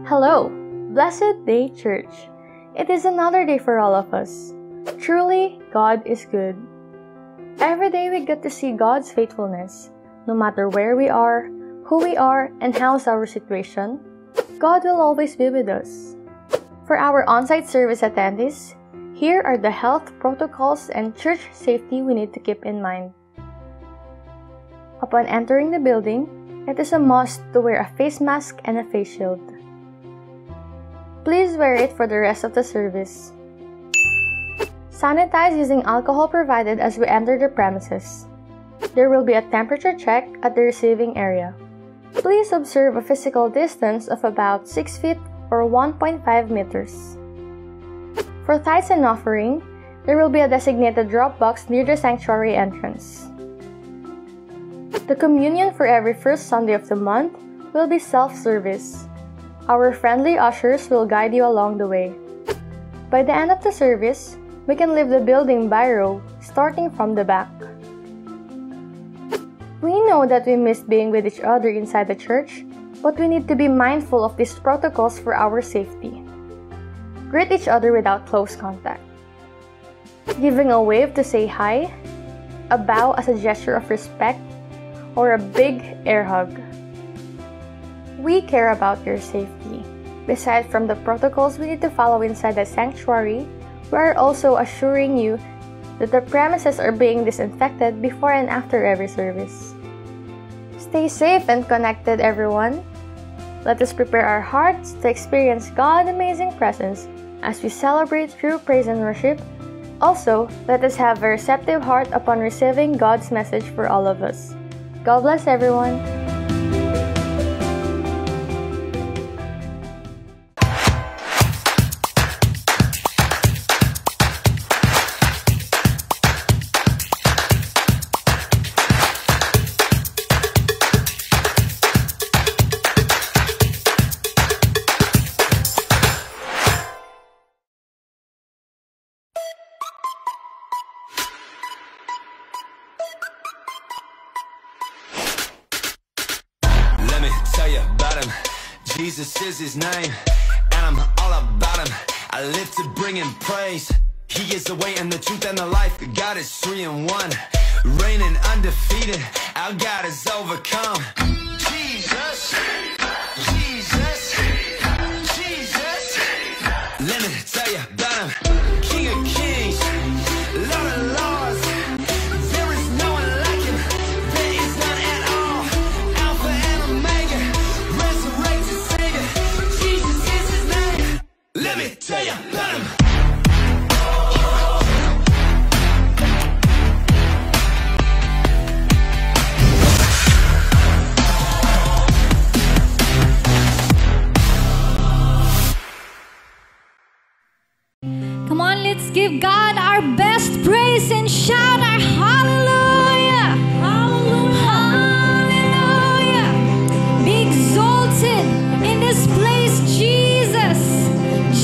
Hello, Blessed Day Church. It is another day for all of us. Truly, God is good. Every day we get to see God's faithfulness. No matter where we are, who we are, and how's our situation, God will always be with us. For our on-site service attendees, here are the health protocols and church safety we need to keep in mind. Upon entering the building, it is a must to wear a face mask and a face shield. Please wear it for the rest of the service. Sanitize using alcohol provided as we enter the premises. There will be a temperature check at the receiving area. Please observe a physical distance of about 6 feet or 1.5 meters. For tithes and offering, there will be a designated drop box near the sanctuary entrance. The communion for every first Sunday of the month will be self-service. Our friendly ushers will guide you along the way. By the end of the service, we can leave the building by row, starting from the back. We know that we miss being with each other inside the church, but we need to be mindful of these protocols for our safety. Greet each other without close contact. Giving a wave to say hi, a bow as a gesture of respect, or a big air hug. We care about your safety. Aside from the protocols we need to follow inside the sanctuary, we are also assuring you that the premises are being disinfected before and after every service. Stay safe and connected, everyone. Let us prepare our hearts to experience God's amazing presence as we celebrate through praise and worship. Also, let us have a receptive heart upon receiving God's message for all of us. God bless everyone. Jesus is his name, and I'm all about him. I live to bring him praise. He is the way and the truth and the life. God is 3 in 1, reigning undefeated. Our God is overcome. Jesus, Jesus, Jesus. Let me tell you about him. King of kings, Lord of lords. There is no one like him. There is none at all. Alpha and Omega, resurrected Savior. Jesus is his name. Let me tell you about him. Come on, let's give God our best praise and shout our hallelujah! Hallelujah! Hallelujah! Be exalted in this place, Jesus!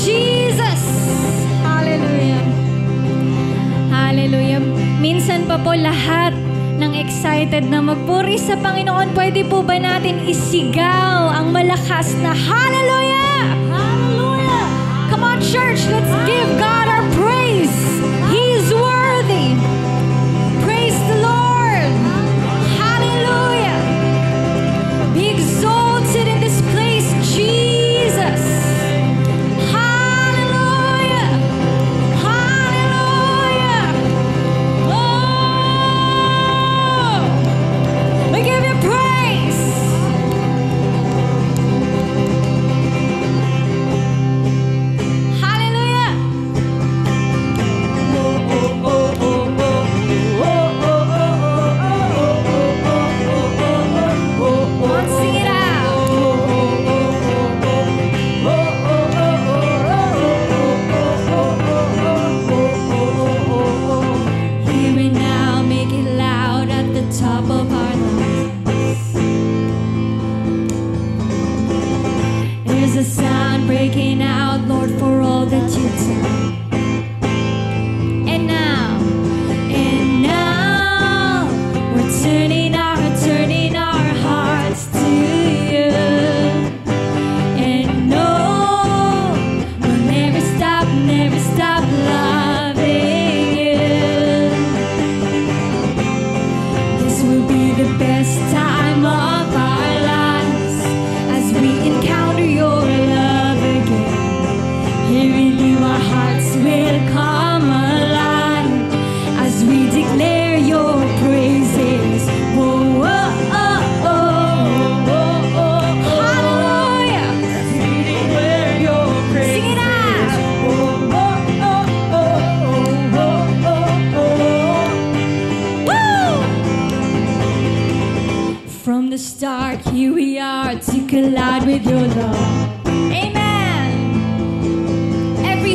Jesus! Hallelujah! Hallelujah! Minsan pa po lahat ng excited na magpuri sa Panginoon, pwede po ba natin isigaw ang malakas na hallelujah! Hallelujah! Come on, church, let's give God our praise. He's worthy. Praise the Lord. Hallelujah. Be exalted in this place, Jesus. Hallelujah. Hallelujah. Oh, we give you praise. Hallelujah. with your love. Amen. Every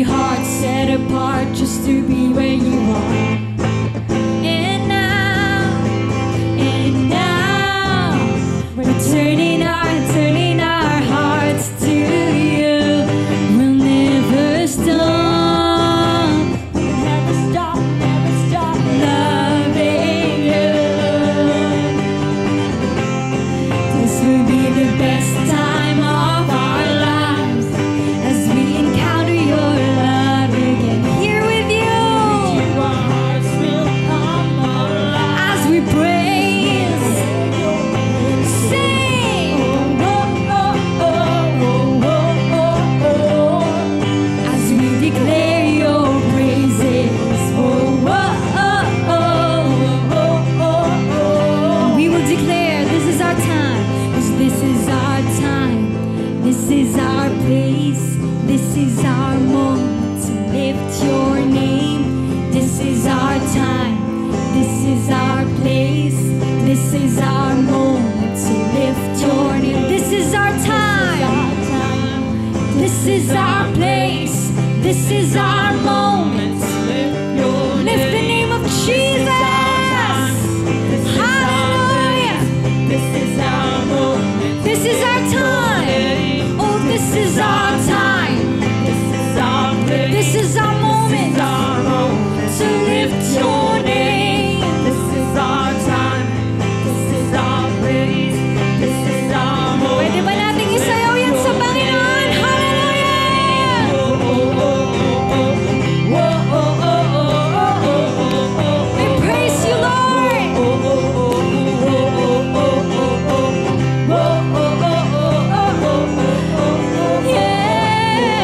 heart set apart just to be where you are. And now, we're turning our hearts to you. We'll never stop. Never stop loving you. This will be the best time of our lives as we encounter your love again. Here with you, our hearts will come alive as we praise, sing, as we declare your praises. We will declare this is our time, 'cause this is our time, this is our place, this is our moment to lift your name. This is our time, this is our place, this is our moment to lift your name. This is our time, this is our place, this is our moment to lift your name. Lift the name of Jesus. Hallelujah. This is our moment. This is our time. Oh, this is our time. This is our place. This is our moment. This is our moment to lift your name. This is our time. This is our place. This is our moment. Pwede ba nating isayaw yan sa Panginoon? Hallelujah! We praise you, Lord. Yes.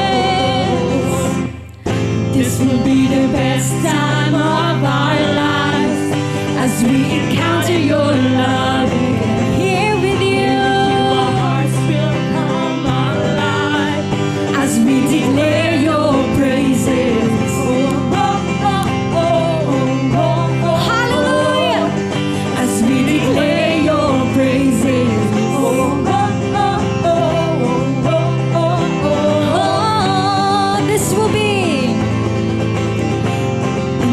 This will be the best time of our lives as we encounter your love again. Here with you, our hearts will come alive as we declare your praises. Hallelujah. As we declare your praises.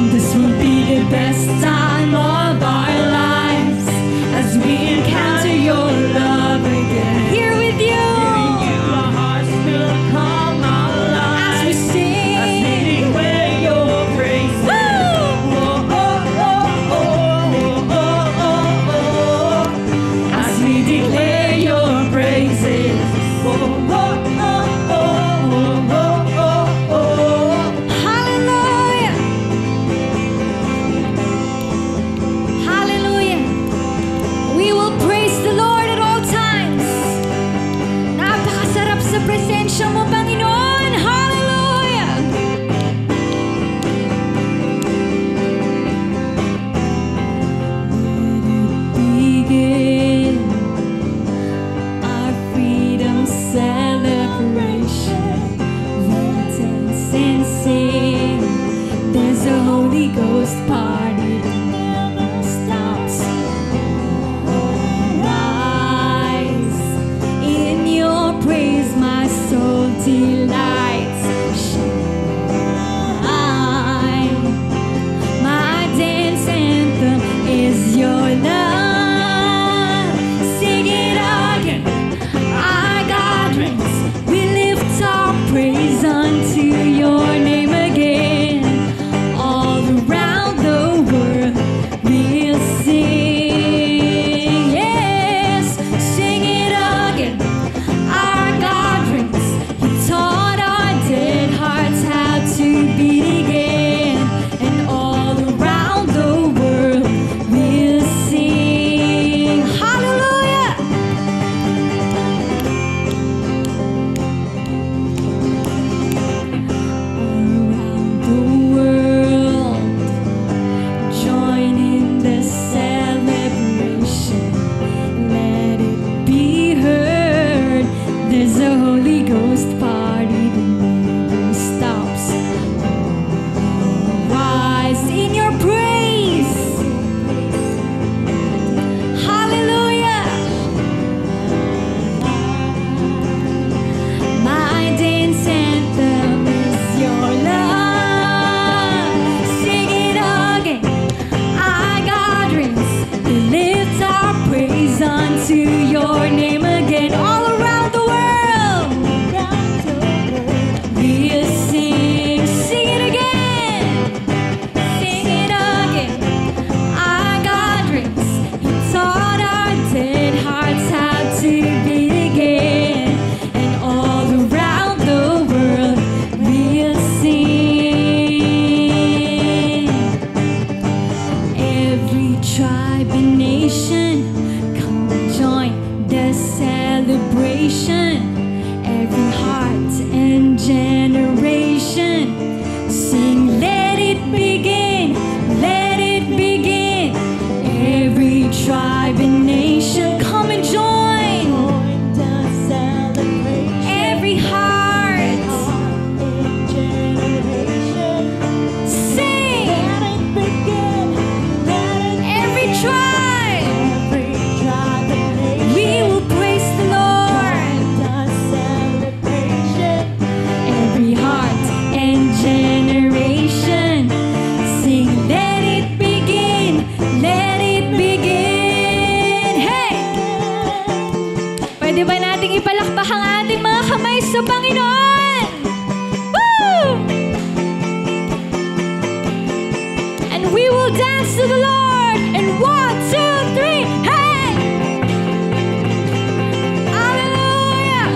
This will be the best time of our lives as we encounter your love again. Here with you, our hearts will come alive as we sing, as we declare your praise. As we declare your praises. Hallelujah. Hallelujah. We will praise the Lord at all times. Napakasarap sa presensya mo, Panginoon. Hallelujah. Begin our freedom celebration. We dance and sing. There's a Holy Ghost party that never stops. Rise in your praise, my soul delights. celebration. Every heart and generation sing, let it begin, let it begin. Every tribe and nation come and join the celebration. Every heart and generation sing, let it begin, let it every tribe and nation we will praise the Lord. The celebration. Every heart and generation sing, let it begin, let it begin. Hey! Pwede ba nating ipalakpak ang ating mga kamay sa Panginoon? Woo! And we will dance to the Lord. And 1, 2, 3, hey! Hallelujah!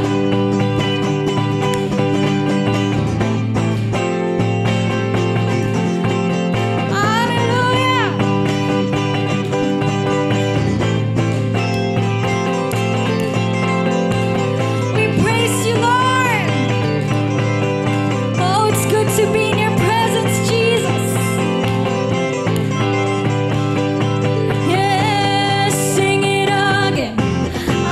Hallelujah! We praise you, Lord. Oh, it's good to be in your presence, Jesus. Yes, sing it again.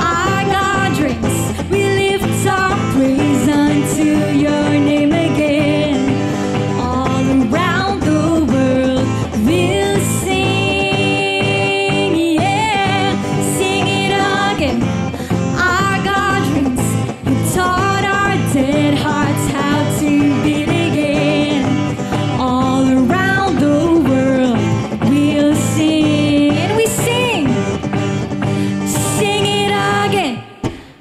Our God reigns. We lift our praise unto your name again. All around the world we'll sing. Yeah, sing it again. Our God reigns. You taught our dead hearts how to beat again. All around the world we'll sing. And we sing. Sing it again.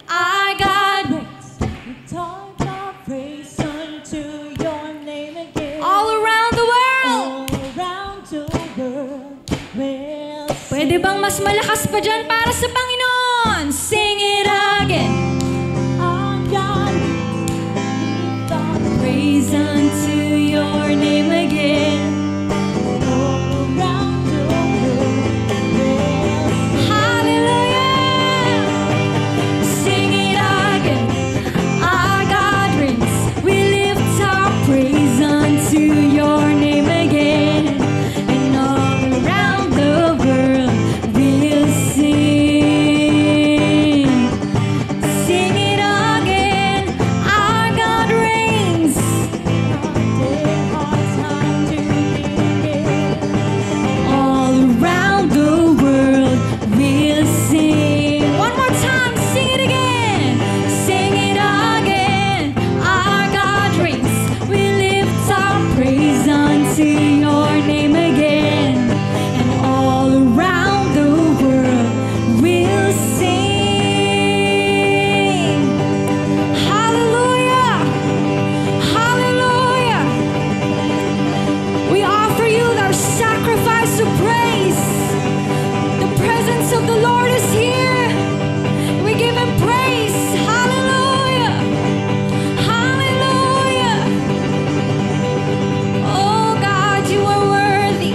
Our God reigns. You taught our praise unto your name again. All around the world. All around the world we'll sing. Pwede bang mas malakas pa dyan para sa Panginoon? Sing it again. Our God, lift our praise unto your name again. All around the world we'll sing. Hallelujah. Sing it again. Our God reigns. We lift our praise unto your name again. And all around the world we'll sing. Sing it again. Our God reigns. All around the world we'll sing. One more time, sing it again. Sing it again. Our God reigns. We lift our praise unto your name again. And all around the world we'll sing. Hallelujah. Hallelujah. We offer you our sacrifice of praise. The presence of the Lord is here. We give him praise. Hallelujah. Hallelujah. Oh God, you are worthy.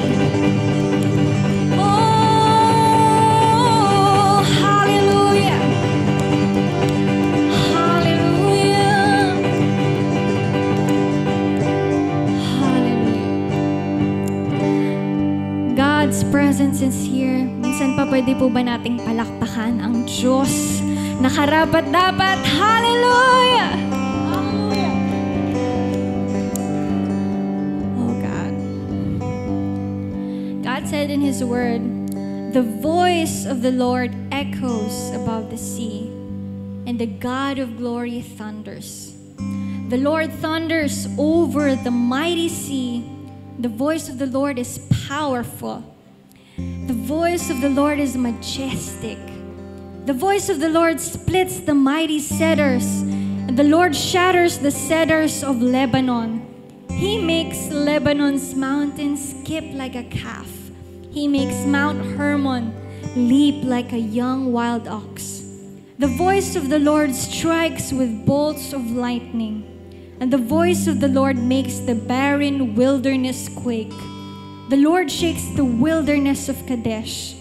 Oh, hallelujah. Hallelujah. Hallelujah. God's presence is here. Minsan pa pwede po ba nating palakpakan ang Diyos na karapat-dapat? Hallelujah! Oh God. God said in His Word, the voice of the Lord echoes above the sea, and the God of glory thunders. The Lord thunders over the mighty sea. The voice of the Lord is powerful. The voice of the Lord is majestic. The voice of the Lord splits the mighty cedars, and the Lord shatters the cedars of Lebanon. He makes Lebanon's mountains skip like a calf. He makes Mount Hermon leap like a young wild ox. The voice of the Lord strikes with bolts of lightning, and the voice of the Lord makes the barren wilderness quake. The Lord shakes the wilderness of Kadesh.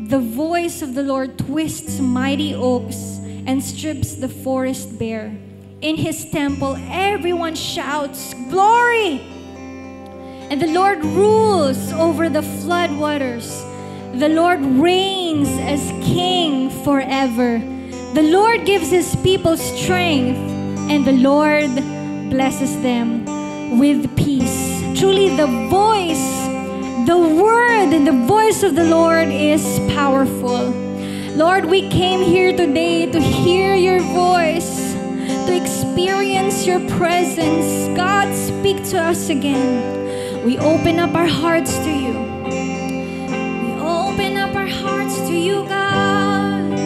The voice of the Lord twists mighty oaks and strips the forest bare. In his temple, everyone shouts, "Glory!" And the Lord rules over the floodwaters. The Lord reigns as King forever. The Lord gives his people strength, and the Lord blesses them with peace. Truly the voice, the word and the voice of the Lord is powerful. Lord, we came here today to hear your voice, to experience your presence. God, speak to us again. We open up our hearts to you. We open up our hearts to you, God.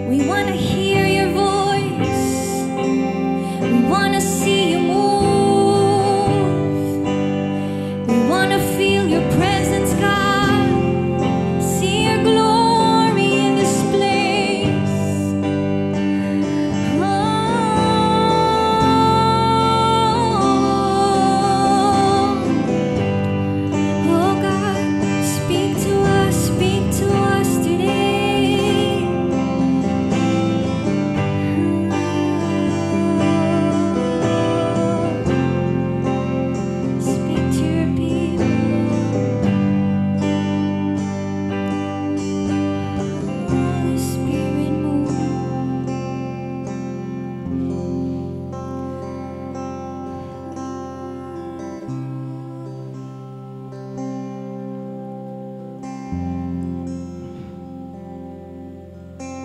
We want to hear your voice. We want to see you move. We want to feel your presence, God. See your glory in this place. Oh God, speak to us today. Speak to your people. Holy Spirit, move.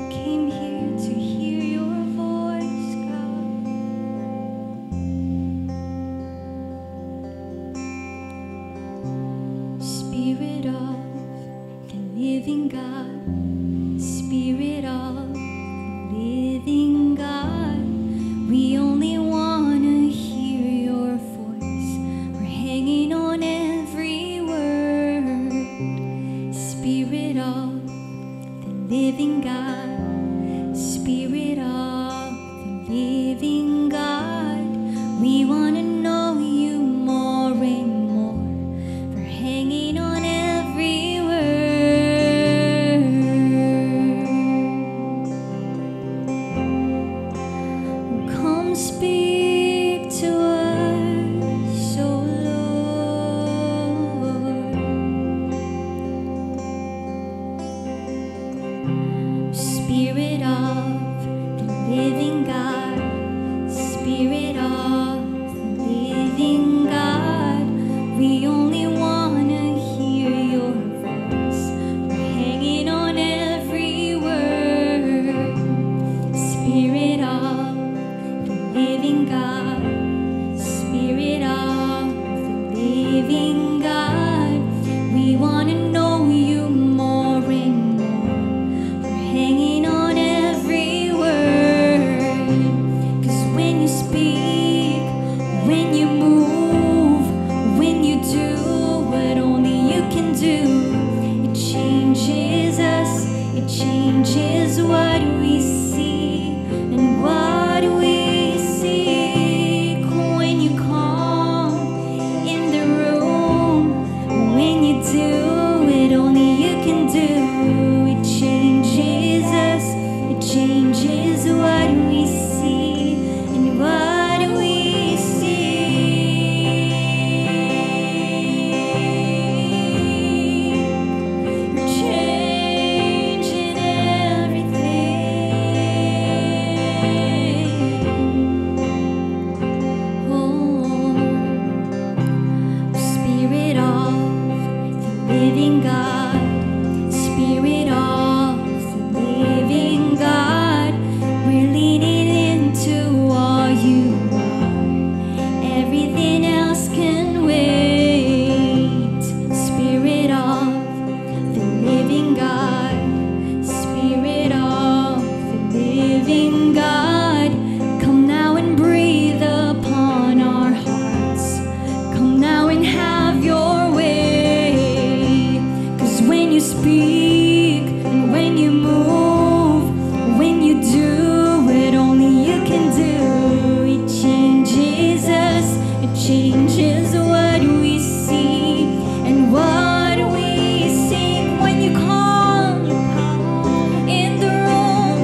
Came here to hear your voice, God. Spirit of the living God, Spirit of the living God, we only want to hear your voice. We're hanging on every word. Spirit of the living God, Spirit of the living God, we want to know you more and more. We're hanging on every word. Come speak to us, oh Lord. Spirit of the living God, Spirit of the living God, we only want to hear your voice. We're hanging on every word. Spirit of the living God, Spirit of the living God, we want to know you more and more. We're hanging on every word. 'Cause when you speak, when you move, when you do what only you can do, it changes us, it changes what we see and what we seek. When you come in the room, when you do what only you can do, it changes us, it changes what we see and what we see. You're changing everything. Oh, Spirit of the living God, Spirit of the living God, we're leaning into all you are. Everything else can wait. Spirit of the living God, Spirit of the living God, come now and breathe upon our hearts. Come now and have your way. 'Cause when you speak and when you move, when you do what only you can do, it changes us, it changes what we see and what we see. When you come in the room,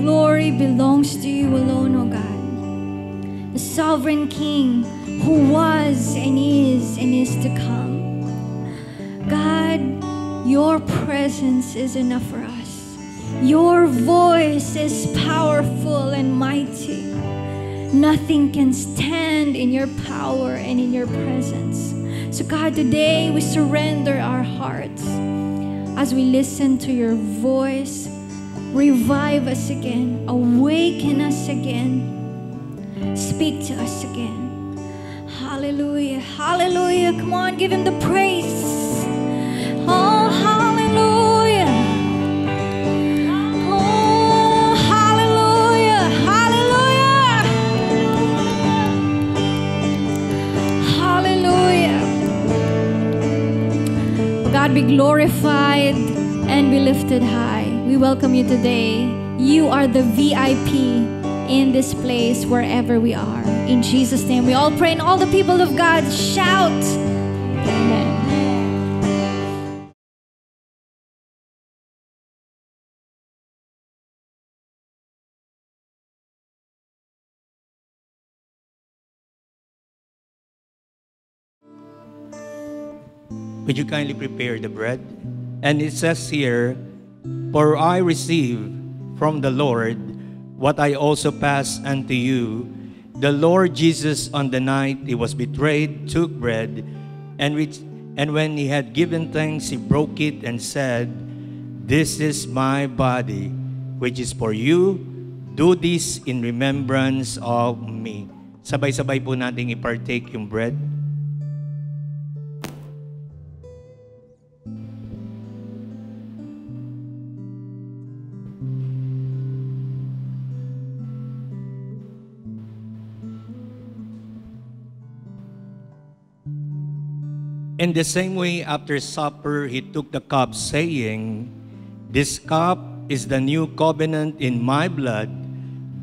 glory belongs to you alone, O God. The sovereign King who was and is to come. God, your presence is enough for us. Your voice is powerful and mighty. Nothing can stand in your power and in your presence. So God, today we surrender our hearts as we listen to your voice. Revive us again. Awaken us again. Speak to us again. Hallelujah. Hallelujah. Come on, give him the praise. Oh, hallelujah. Oh, hallelujah. Hallelujah. Hallelujah. God be glorified and be lifted high. We welcome you today. You are the VIP in this place wherever we are. In Jesus' name, we all pray, and all the people of God shout, Amen. Would you kindly prepare the bread? And it says here, for I receive from the Lord what I also pass unto you. The Lord Jesus, on the night he was betrayed, took bread, and when he had given thanks, he broke it and said, this is my body, which is for you. Do this in remembrance of me. Sabay-sabay po nating i-partake yung bread. In the same way, after supper, he took the cup, saying, this cup is the new covenant in my blood.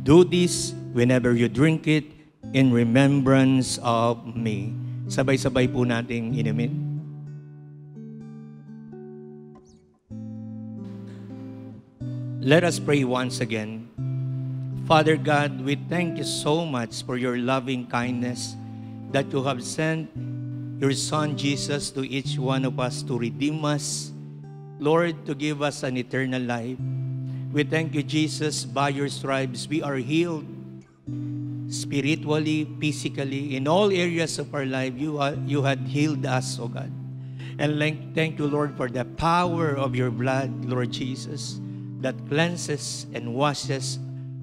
Do this whenever you drink it in remembrance of me. Sabay-sabay po nating inumin. Let us pray once again. Father God, we thank you so much for your loving kindness that you have sent your Son Jesus to each one of us to redeem us, Lord, to give us an eternal life. We thank you, Jesus, by your stripes we are healed spiritually, physically, in all areas of our life. You had healed us, oh God. And thank you, Lord, for the power of your blood, Lord Jesus, that cleanses and washes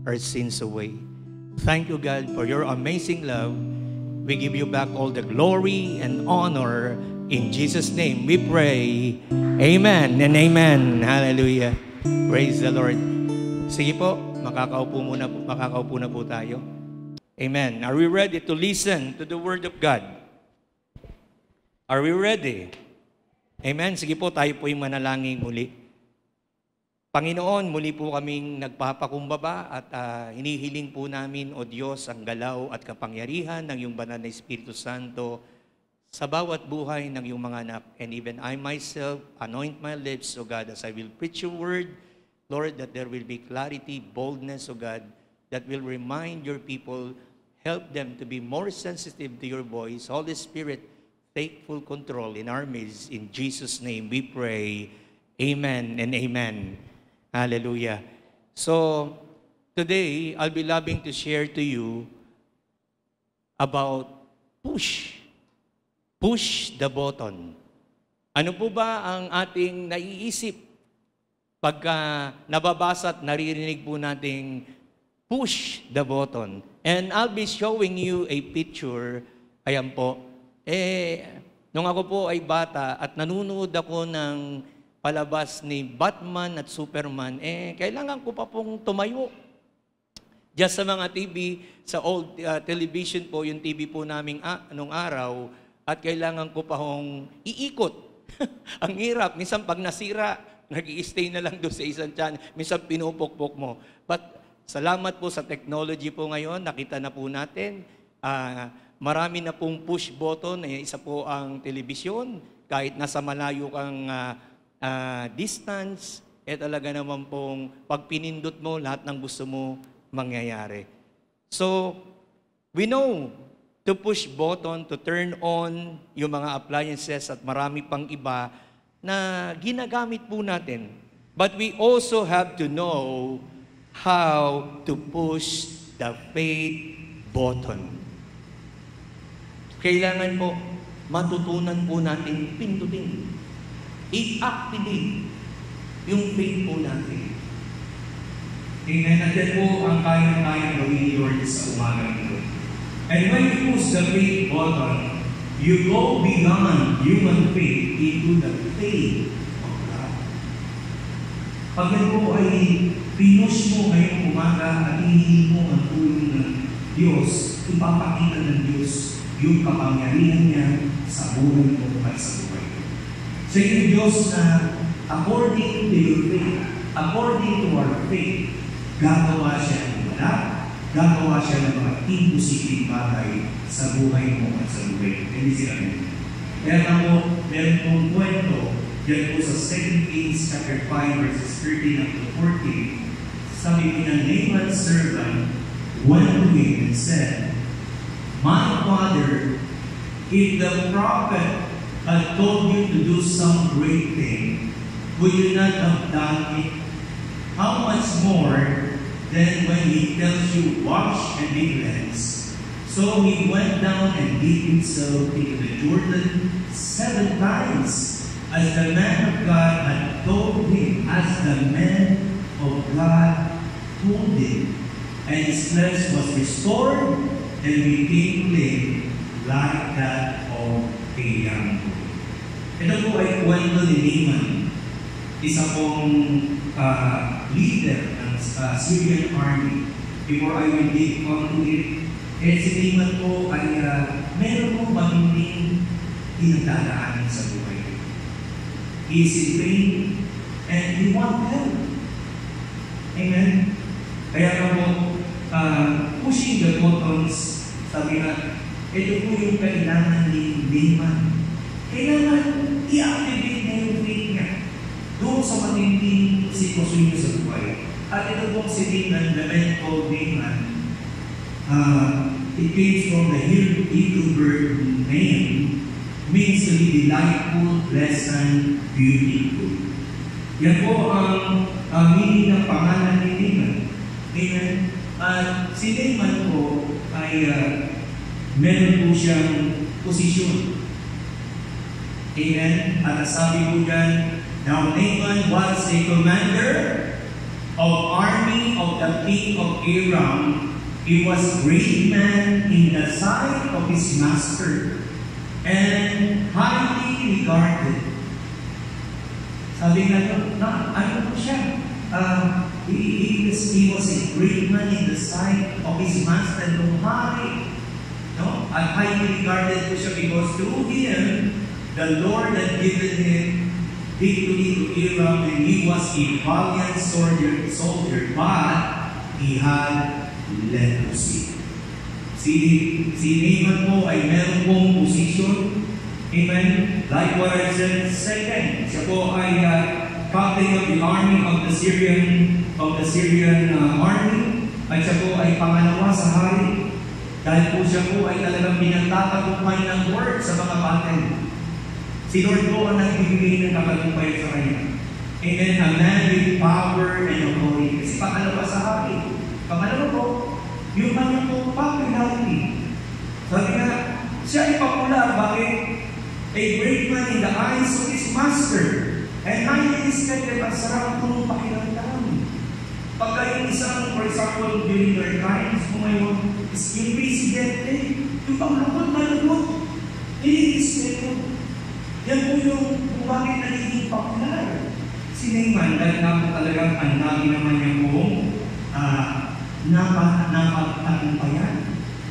our sins away. Thank you, God, for your amazing love. We give you back all the glory and honor. In Jesus' name we pray. Amen and amen. Hallelujah. Praise the Lord. Sige po, makakaupo na po tayo. Amen. Are we ready to listen to the Word of God? Are we ready? Amen. Sige po, tayo po yung manalangin muli. Panginoon, muli po kaming nagpapakumbaba at hinihiling po namin, O Diyos, ang galaw at kapangyarihan ng iyong banal na Espiritu Santo sa bawat buhay ng iyong mga anak. And even I myself, anoint my lips, O God, as I will preach your word, Lord, that there will be clarity, boldness, O God, that will remind your people, help them to be more sensitive to your voice. Holy Spirit, take full control in our midst. In Jesus' name we pray. Amen and amen. Hallelujah. So, today, I'll be loving to share to you about push. Push the button. Ano po ba ang ating naiisip pagka nababasa at naririnig po nating push the button? And I'll be showing you a picture. Ayan po. Nung ako po ay bata at nanunood ako ng palabas ni Batman at Superman, kailangan ko pa pong tumayo. Just sa mga TV, sa old television po, yung TV po namin nung araw, at kailangan ko pa hong iikot. Ang hirap. Minsan pag nasira, nag-i-stay na lang doon sa isang channel. Minsan pinupukpok mo. But salamat po sa technology po ngayon, nakita na po natin, marami na pong push button. Isa po ang telebisyon, kahit nasa malayo kang distance, talaga naman pong pag pinindot mo, lahat ng gusto mo mangyayari. So, we know to push button, to turn on yung mga appliances at marami pang iba na ginagamit po natin. But we also have to know how to push the faith button. Kailangan po, matutunan po natin pindutin. I-activate yung faith po natin. Amen. At yan po ang kaya-kaya gawin ni Lord sa umaga nito. And when you push the faith button, you go beyond human faith into the faith of God. Pag yan po ay pinush mo ngayong umaga at hinihingi mo ang tulong ng Diyos, ipapakita ng Diyos yung kapangyarihan niya sa buhay mo at sa buhay mo. Sa yung Diyos na according to your faith, according to our faith, gagawa siya ng wala, gagawa siya ng mga imposibleng bagay sa buhay mo at sa buhay mo. Hindi sila ganyan. Kaya ako, meron pong kwento, dyan po sa 2 Kings chapter 5 verses 13 up to 14, sabi po na Naaman's servant went to him and said, "My father, if the prophet had told you to do some great thing, would you not have done it? How much more than when he tells you, wash and be cleansed?" So he went down and dipped himself into the Jordan 7 times, as the man of God had told him, told him. And his flesh was restored and became clean like that of a young boy. Ito po ay kwento ni Naaman, isa pong leader ng Syrian army. Before I will dig onto it, si Naaman po ay meron po matinding pinagdadaanan sa buhay. He is in pain and he wants help. Amen? Kaya nga po, pushing the buttons, sabi nga, ito po yung kailangan ni Naaman. Kailangan i-activate na yung faith niya doon sa matinding sitwasyon niya sa buhay. At ito pong si Naaman, the man called Naaman, it came from the Hebrew word name, means to be delightful, pleasant, beautiful. Yan po ang meaning ng pangalan ni Naaman. Amen. At si Naaman po ay meron po siyang posisyon. Amen. At sabi po dyan, now Naaman was a commander of army of the king of Aram. He was a great man in the sight of his master and highly regarded. Sabi nga ano po siya? He was a great man in the sight of his master, at highly regarded po siya because through him, the Lord had given him victory to Aram, and he was a valiant soldier, but he had leprosy. Si Naaman po ay meron pong posisyon. Amen? Like what I said, second, siya po ay captain of the army of the Syrian army, at siya po ay pangalawa sa hari. Dahil po siya po ay talagang pinagtatagumpay ng word sa mga battle. Si Lord po ang nagbibigay ng katagumpay sa kanya. Amen. A man with power and authority. Kasi pangalawa sa hari. Pangalawa po, yung kanya po popularity. Sabi nga, siya ay popular. Bakit? A great man in the eyes of his master. And highly respected at sarap po pakiramdam. Pagka yung isang, for example, during their times, kung ngayon, yung presidente, yung panglukot, malulot, nililispeto. Yan po yung bakit nagiging popular. Si Naaman, dahil nga po talagang ang dami naman niya pong napagtagumpayan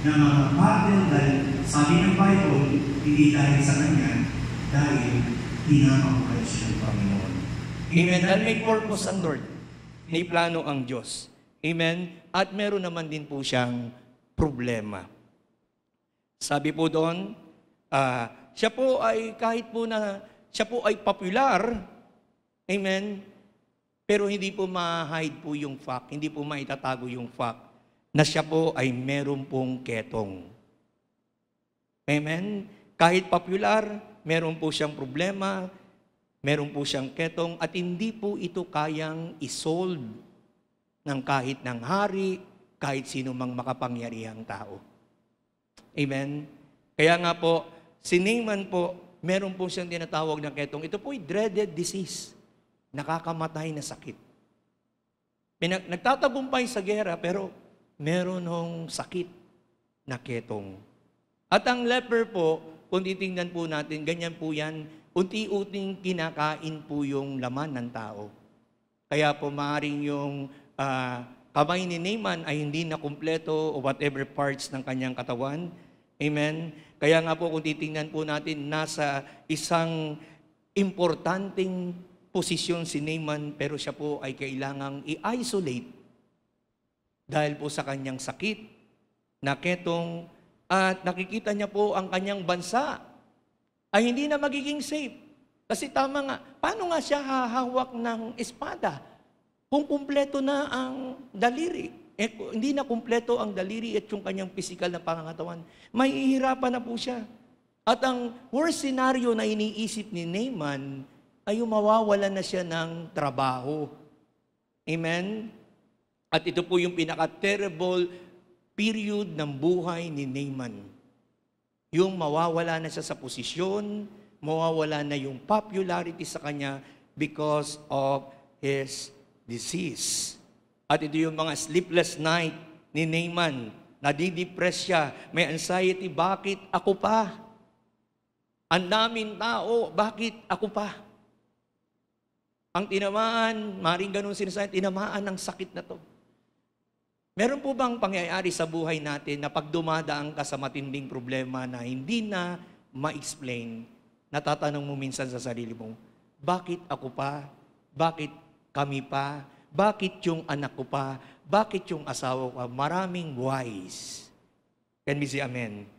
na mga battle dahil sabi ng Bible, hindi dahil sa kanya, dahil pinapakawal siya ng Panginoon. Amen. Dahil may purpose ang Lord. May plano ang Diyos. Amen. At meron naman din po siyang problema. Sabi po doon, siya po ay kahit po na siya po ay popular, amen, Pero hindi po ma-hide po yung fact, hindi po maitatago yung fact na siya po ay meron pong ketong. Amen? Kahit popular, meron po siyang problema, meron po siyang ketong, at hindi po ito kayang isolve ng kahit ng hari, kahit sino mang makapangyarihang tao. Amen? Kaya nga po, si Naaman po, meron po siyang tinatawag na ketong. Ito po ay dreaded disease. Nakakamatay na sakit. Nagtatagumpay sa gera, pero meron hong sakit na ketong. At ang leper po, kung titingnan po natin, ganyan po yan, unti-unting kinakain po yung laman ng tao. Kaya po maaaring yung kamay ni Naaman ay hindi na kumpleto o whatever parts ng kanyang katawan. Amen? Kaya nga po kung titingnan po natin, nasa isang importanteng posisyon si Naaman, pero siya po ay kailangang i-isolate dahil po sa kanyang sakit na ketong, at nakikita niya po ang kanyang bansa ay hindi na magiging safe. Kasi tama nga, paano nga siya hahawak ng espada kung kumpleto na ang daliri? Hindi na kumpleto ang daliri at yung kanyang physical na pangangatawan. May ihirapan na po siya. At ang worst scenario na iniisip ni Naaman ay mawawalan na siya ng trabaho. Amen? At ito po yung pinaka-terrible period ng buhay ni Naaman. Yung mawawala na siya sa posisyon, mawawala na yung popularity sa kanya because of his disease. At ito yung mga sleepless night ni Naaman. Nadidepress siya, may anxiety, bakit ako pa? Ang daming tao, bakit ako pa? Ang tinamaan, maring ganun sinasabi, tinamaan ng sakit na to. Meron po bang pangyayari sa buhay natin na pag dumadaan ka sa matinding problema na hindi na ma-explain, natatanong mo minsan sa sarili mo, bakit ako pa? Bakit kami pa? Bakit yung anak ko pa? Bakit yung asawa ko pa? Maraming whys. Can we say amen?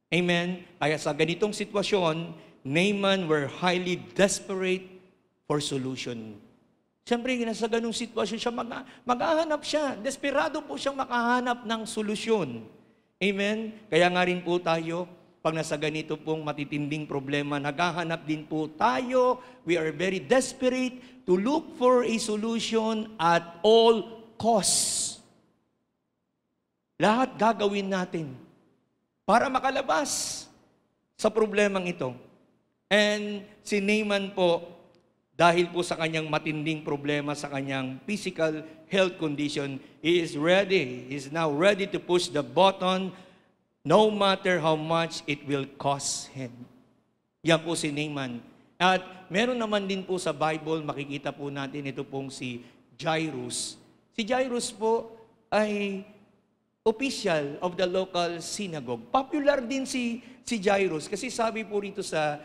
Amen? Kaya sa ganitong sitwasyon, Naaman were highly desperate for solution. Siyempre, nasa ganung sitwasyon siya, maghahanap siya. Desperado po siyang makahanap ng solusyon. Amen? Kaya nga rin po tayo, pag nasa ganito pong matitinding problema, naghahanap din po tayo. We are very desperate to look for a solution at all costs. Lahat gagawin natin para makalabas sa problemang ito. And si Naaman po, dahil po sa kanyang matinding problema sa kanyang physical health condition, he is ready. He is now ready to push the button no matter how much it will cost him. Yan po si Naaman. At meron naman din po sa Bible, makikita po natin ito pong si Jairus. Si Jairus po ay official of the local synagogue. Popular din si Jairus kasi sabi po rito sa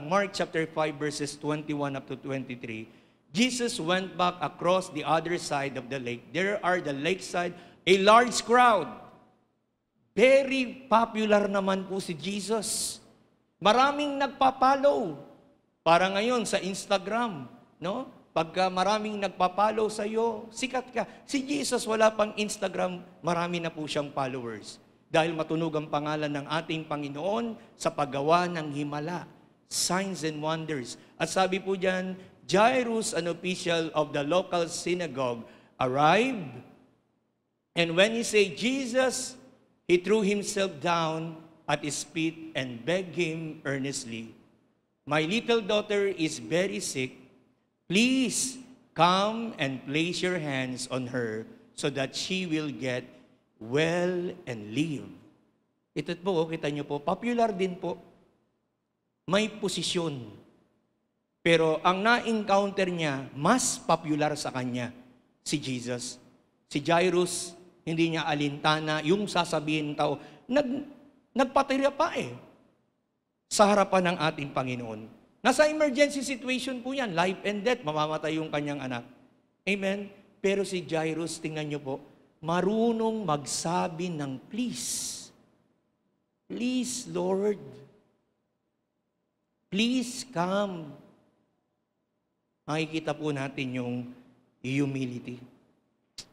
Mark chapter 5 verses 21 up to 23, Jesus went back across the other side of the lake. There are the lakeside, a large crowd. Very popular naman po si Jesus. Maraming nagpa-follow. Para ngayon sa Instagram, no? Pagka maraming nagpa-follow sa iyo, sikat ka. Si Jesus wala pang Instagram, marami na po siyang followers. Dahil matunog ang pangalan ng ating Panginoon sa paggawa ng himala. Signs and wonders. At sabi po diyan, Jairus, an official of the local synagogue, arrived. And when he said Jesus, he threw himself down at his feet and begged him earnestly, "My little daughter is very sick. Please come and place your hands on her so that she will get well and live." Ito po, kita niyo po, popular din po. May posisyon. Pero ang na-encounter niya, mas popular sa kanya, si Jesus. Si Jairus, hindi niya alintana, yung sasabihin ng tao, nagpatira pa sa harapan ng ating Panginoon. Nasa emergency situation po yan, life and death, mamamatay yung kanyang anak. Amen? Pero si Jairus, tingnan niyo po, marunong magsabi ng please. Please, Lord. Please come. makikita po natin yung humility.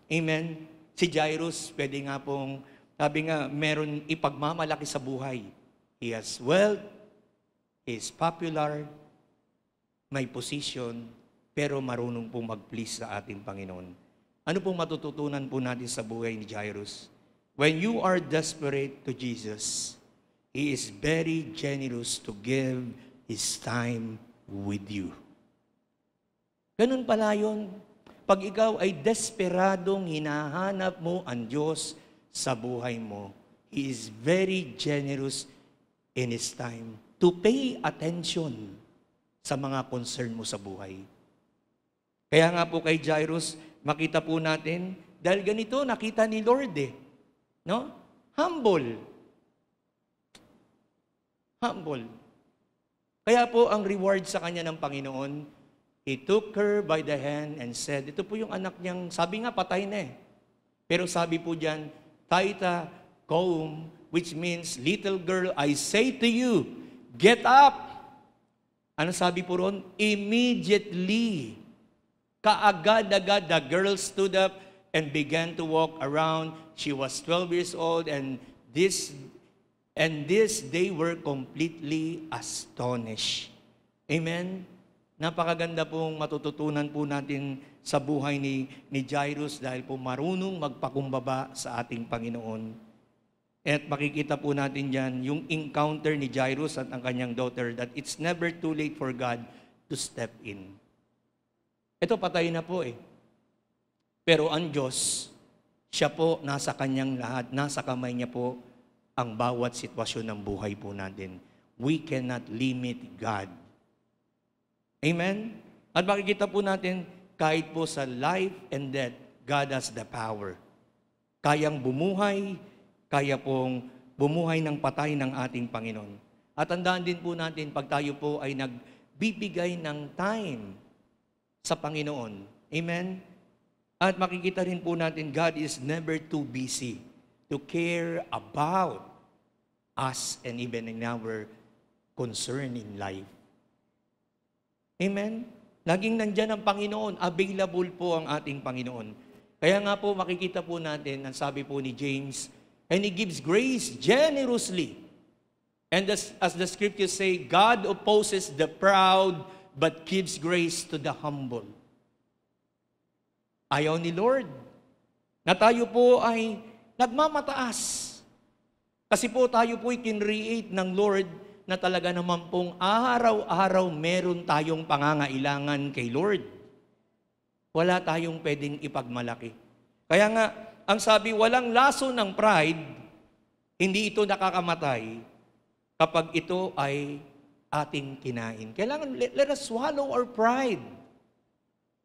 Amen? Si Jairus, pwede nga pong, sabi nga, meron ipagmamalaki sa buhay. He has wealth, he is popular, may position, pero marunong pong mag-please sa ating Panginoon. Ano pong matututunan po natin sa buhay ni Jairus? When you are desperate to Jesus, He is very generous to give His time with you. Ganun pala yun. Pag ikaw ay desperadong hinahanap mo ang Diyos sa buhay mo, He is very generous in His time to pay attention sa mga concern mo sa buhay. Kaya nga po kay Jairus, makita po natin, dahil ganito nakita ni Lord no? Humble. Kaya po ang reward sa kanya ng Panginoon, He took her by the hand and said, ito po yung anak niyang, sabi nga patay na pero sabi po diyan, Taita koum, which means, little girl, I say to you, get up. Ano sabi po ron? Immediately. Kaagad-agad, the girl stood up and began to walk around. She was 12 years old, and this they were completely astonished. Amen? Napakaganda pong matututunan po natin sa buhay ni Jairus dahil po marunong magpakumbaba sa ating Panginoon. At makikita po natin dyan yung encounter ni Jairus at ang kanyang daughter that it's never too late for God to step in. Ito patay na po Pero ang Diyos, siya po nasa kanyang lahat, nasa kamay niya po ang bawat sitwasyon ng buhay po natin. We cannot limit God. Amen? At makikita po natin, kahit po sa life and death, God has the power. Kayang bumuhay, kaya pong bumuhay ng patay ng ating Panginoon. At tandaan din po natin, pag tayo po ay nagbibigay ng time sa Panginoon. Amen? At makikita rin po natin, God is never too busy to care about us and even in our concern in life. Amen? Laging nandyan ang Panginoon. Available po ang ating Panginoon. Kaya nga po makikita po natin, ang sabi po ni James, and He gives grace generously. And as the scriptures say, God opposes the proud, but gives grace to the humble. Ayaw ni Lord na tayo po ay nagmamataas. Kasi po tayo po ay kinreate ng Lord na talaga naman pong araw-araw meron tayong pangangailangan kay Lord. Wala tayong pwedeng ipagmalaki. Kaya nga, ang sabi, walang laso ng pride, hindi ito nakakamatay kapag ito ay ating kinain. Kailangan, let us swallow our pride.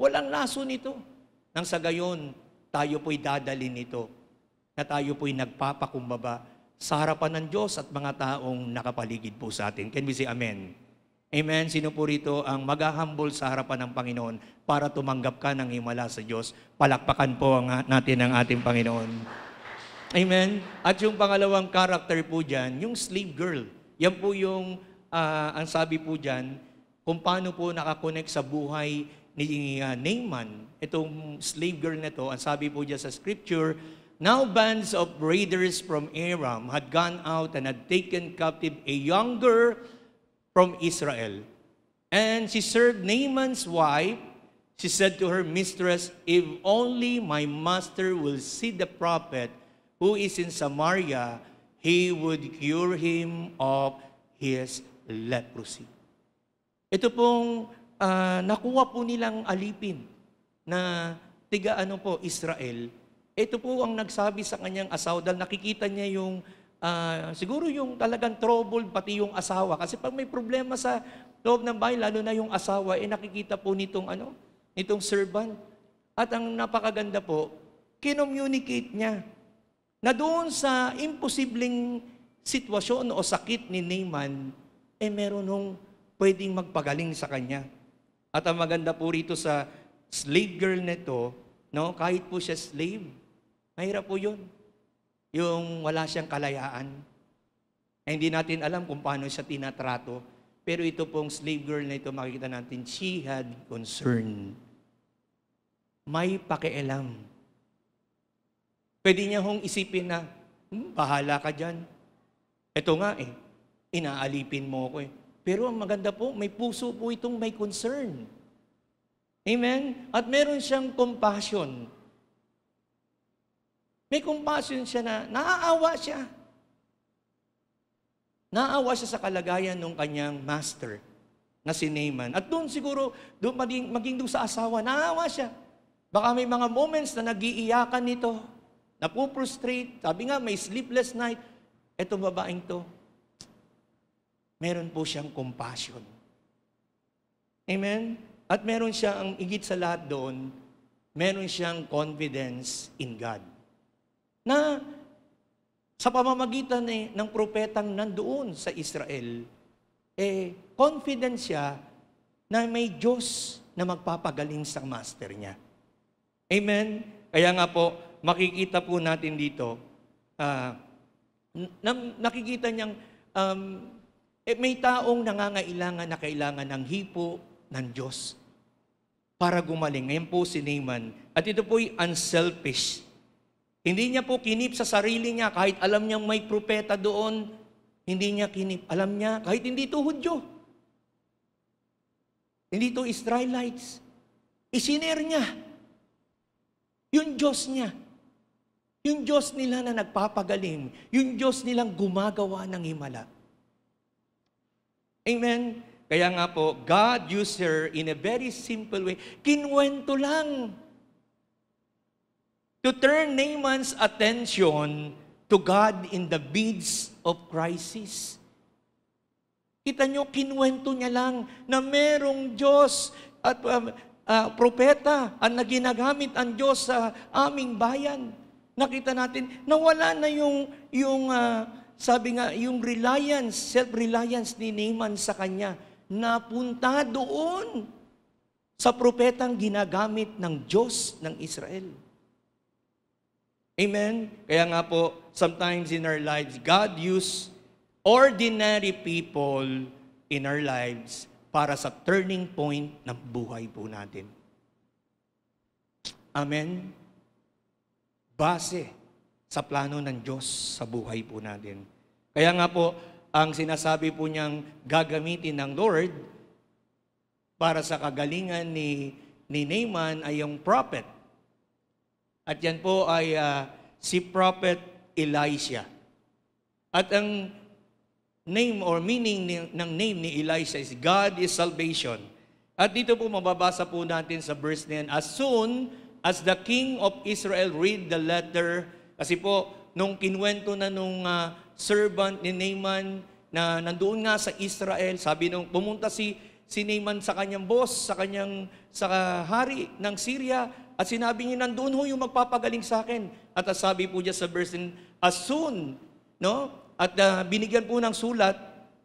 Walang laso nito. Nang sa gayon, tayo po'y dadalhin nito, na tayo po'y nagpapakumbaba sa harapan ng Diyos at mga taong nakapaligid po sa atin. Can we say amen? Amen. Sino po rito ang mag-humble sa harapan ng Panginoon para tumanggap ka ng himala sa Diyos? Palakpakan po natin ang ating Panginoon. Amen. At yung pangalawang character po dyan, yung slave girl. Yan po yung, ang sabi po dyan, kung paano po nakakonect sa buhay ni Naaman. Itong slave girl na to, ang sabi po dyan sa scripture, now bands of raiders from Aram had gone out and had taken captive a young girl from Israel. And she served Naaman's wife. She said to her mistress, if only my master will see the prophet who is in Samaria, he would cure him of his leprosy. Ito pong nakuha po nilang alipin na Israel. Ito po ang nagsabi sa kanyang asawa dahil nakikita niya yung siguro yung talagang troubled pati yung asawa. Kasi pag may problema sa loob ng bahay, lalo na yung asawa, nakikita po nitong servant. At ang napakaganda po, kinommunicate niya na doon sa imposibleng sitwasyon o sakit ni Naaman, meron nung pwedeng magpagaling sa kanya. At ang maganda po rito sa slave girl nito, kahit po siya slave, mahirap po yun. Yung wala siyang kalayaan. Hindi natin alam kung paano siya tinatrato. Pero ito pong slave girl na ito, makikita natin, she had concern. May pakialam. Pwede niya hong isipin na, bahala ka dyan. Ito nga inaalipin mo ko Pero ang maganda po, may puso po itong may concern. Amen? At meron siyang compassion. May compassion siya na naaawa siya. Naaawa siya sa kalagayan ng kanyang master na si Naaman. At doon siguro, maging doon sa asawa, naaawa siya. Baka may mga moments na nagiiyakan nito, napuprostrate, sabi nga may sleepless night. Etong babaeng to, meron po siyang compassion. Amen? At meron siyang, higit sa lahat doon, meron siyang confidence in God. Na sa pamamagitan ng propetang nandoon sa Israel, confident siya na may Diyos na magpapagaling sa master niya. Amen? Kaya nga po, makikita po natin dito, nakikita niyang may taong nangangailangan na kailangan ng hipo ng Diyos para gumaling. Ngayon po si Naaman. At ito po'y unselfish. Hindi niya po kinip sa sarili niya kahit alam niyang may propeta doon. Hindi niya kinip. Alam niya kahit hindi ito Hudyo. Hindi ito Israelites. Isinare niya. Yung Diyos niya. Yung Diyos nila na nagpapagaling. Yung Diyos nilang gumagawa ng himala. Amen? Kaya nga po, God used her in a very simple way. Kinwento lang. To turn Naaman's attention to God in the midst of crisis. Kita nyo, kinwento niya lang na merong Diyos at propeta ang naginagamit ang Diyos sa aming bayan. Nakita natin, nawala na sabi nga, yung reliance, self-reliance ni Naaman sa kanya, napunta doon sa propetang ginagamit ng Diyos ng Israel. Amen? Kaya nga po, sometimes in our lives, God used ordinary people in our lives para sa turning point ng buhay po natin. Amen? Base sa plano ng Diyos sa buhay po natin. Kaya nga po, ang sinasabi po niyang gagamitin ng Lord para sa kagalingan ni Naaman ay yung prophet. At yan po ay si Prophet Elisha. At ang name or meaning ng name ni Elisha is God is salvation. At dito po mababasa po natin sa verse na yan, as soon as the king of Israel read the letter, kasi po, nung kinwento na nung servant ni Naaman na nandoon nga sa Israel, sabi nung pumunta si Naaman sa kanyang boss, sa hari ng Syria, at sinabi niya, nandoon ho yung magpapagaling sa akin. At sabi po niya sa verse, as soon, no? At binigyan po ng sulat,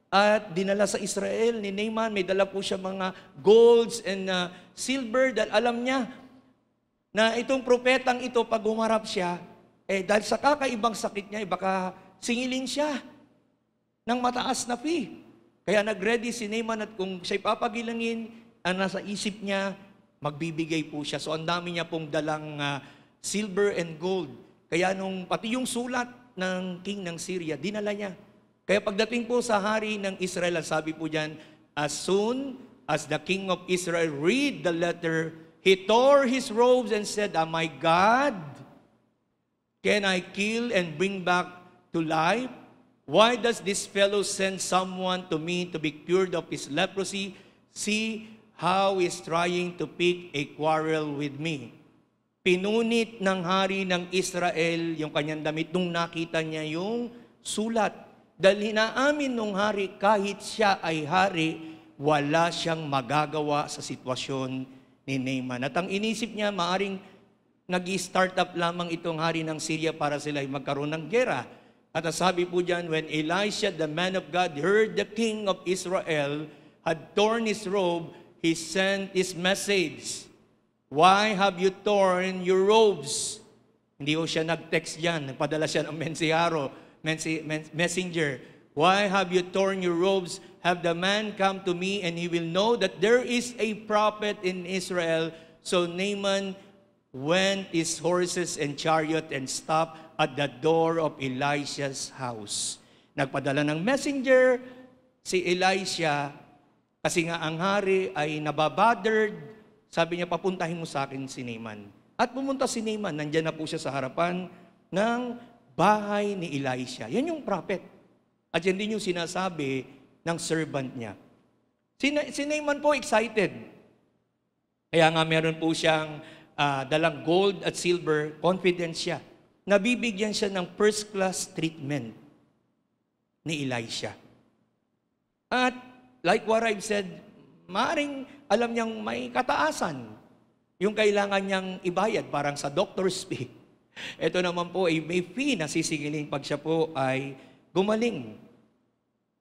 at dinala sa Israel ni Naaman, may dala po siya mga golds and silver, dahil alam niya na itong propetang ito, pag humarap siya, dahil sa kakaibang sakit niya, baka singilin siya ng mataas na fee. Kaya nag-ready si Naaman at kung siya'y papagilangin, ang nasa isip niya, magbibigay po siya. So ang dami niya pong dalang silver and gold. Kaya pati yung sulat ng king ng Syria, dinala niya. Kaya pagdating po sa hari ng Israel, sabi po diyan, as soon as the king of Israel read the letter, he tore his robes and said, "Oh my God, can I kill and bring back to life? Why does this fellow send someone to me to be cured of his leprosy? See how he's trying to pick a quarrel with me." Pinunit ng hari ng Israel yung kanyang damit nung nakita niya yung sulat. Dahil hinaamin nung hari, kahit siya ay hari, wala siyang magagawa sa sitwasyon ni Naaman. At ang inisip niya, maaring nag-start up lamang itong hari ng Syria para sila ay magkaroon ng gera. At sabi po diyan, when Elisha, the man of God, heard the king of Israel had torn his robe, he sent his message, "Why have you torn your robes?" Hindi ko siya nag-text diyan, nagpadala siya ng messenger. Why have you torn your robes? Have the man come to me, and he will know that there is a prophet in Israel. So Naaman went his horses and chariot and stopped at the door of Elisha's house. Nagpadala ng messenger si Elisha, kasi nga ang hari ay nababothered. Sabi niya, papuntahin mo sa akin si Naaman. At pumunta si Naaman, nandyan na po siya sa harapan ng bahay ni Elisha. Yan yung prophet. At yan din yung sinasabi ng servant niya. Si Naaman po excited. Kaya nga meron po siyang dalang gold at silver, confident siya. Nabibigyan siya ng first class treatment ni Elisha. At like what I've said, maaaring alam niyang may kataasan yung kailangan niyang ibayad, parang sa doctor's fee. Ito naman po ay may fee na sisigilin pag siya po ay gumaling.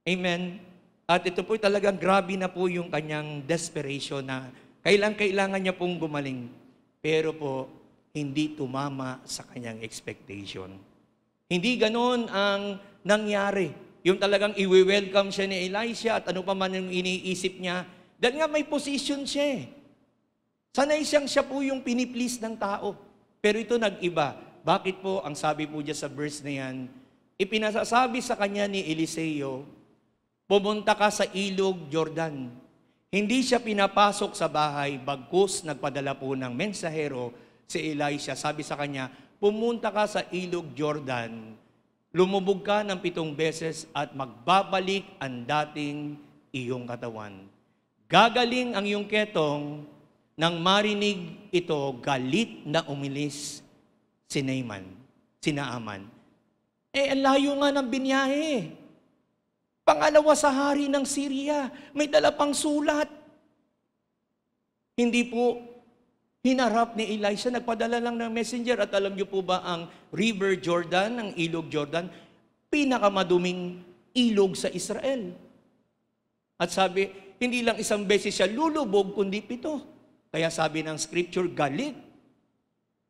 Amen? At ito po talagang grabe na po yung kanyang desperation na kailangan niya pong gumaling. Pero po, hindi tumama sa kanyang expectation. Hindi ganon ang nangyari. Yung talagang i-welcome siya ni Elisha at ano pa man yung iniisip niya. Dahil nga may position siya. Sanay siya po yung piniplease ng tao. Pero ito nag-iba. Bakit po, ang sabi po dyan sa verse na yan, ipinasasabi sa kanya ni Eliseo, pumunta ka sa ilog Jordan. Hindi siya pinapasok sa bahay, bagkus nagpadala po ng mensahero si Elisha. Sabi sa kanya, pumunta ka sa ilog Jordan, lumubog ka ng 7 beses at magbabalik ang dating iyong katawan. Gagaling ang iyong ketong, nang marinig ito, galit na umilis si Naaman. Ang layo nga ng binyahe. Pangalawa sa hari ng Syria, may dala pang sulat. Hindi po hinarap ni Elisha, nagpadala lang ng messenger. At alam niyo po ba ang River Jordan, ang ilog Jordan, pinakamaduming ilog sa Israel. At sabi, hindi lang isang beses siya lulubog, kundi 7. Kaya sabi ng scripture, galit.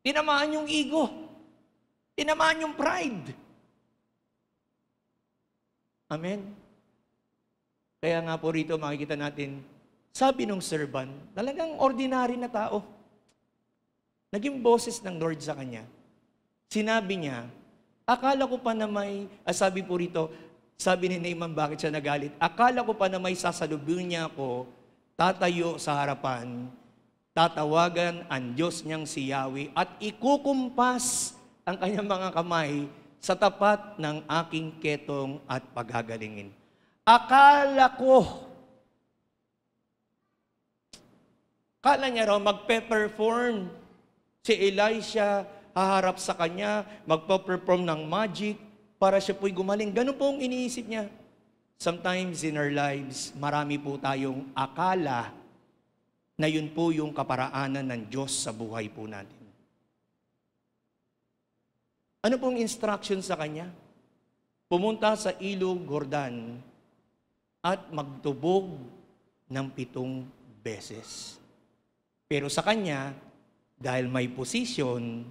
Tinamaan yung ego. Tinamaan yung pride. Amen? Kaya nga po rito makikita natin, sabi nung servant, talagang ordinary na tao. Naging boses ng Lord sa kanya. Sinabi niya, akala ko pa na may, sabi po rito, sabi ni Naaman, bakit siya nagalit? Akala ko pa na may sasalubin niya ako, tatayo sa harapan, tatawagan ang Diyos niyang si Yahweh at ikukumpas ang kanyang mga kamay sa tapat ng aking ketong at paghagalingin. Akala niya raw magpe-perform si Elisha, haharap sa kanya, magpe-perform ng magic para siya po'y gumaling. Ganun po ang iniisip niya. Sometimes in our lives, marami po tayong akala na yun po yung kaparaanan ng Diyos sa buhay po natin. Ano pong instruction sa kanya? Pumunta sa ilog Jordan at magtubog ng 7 beses. Pero sa kanya, dahil may position,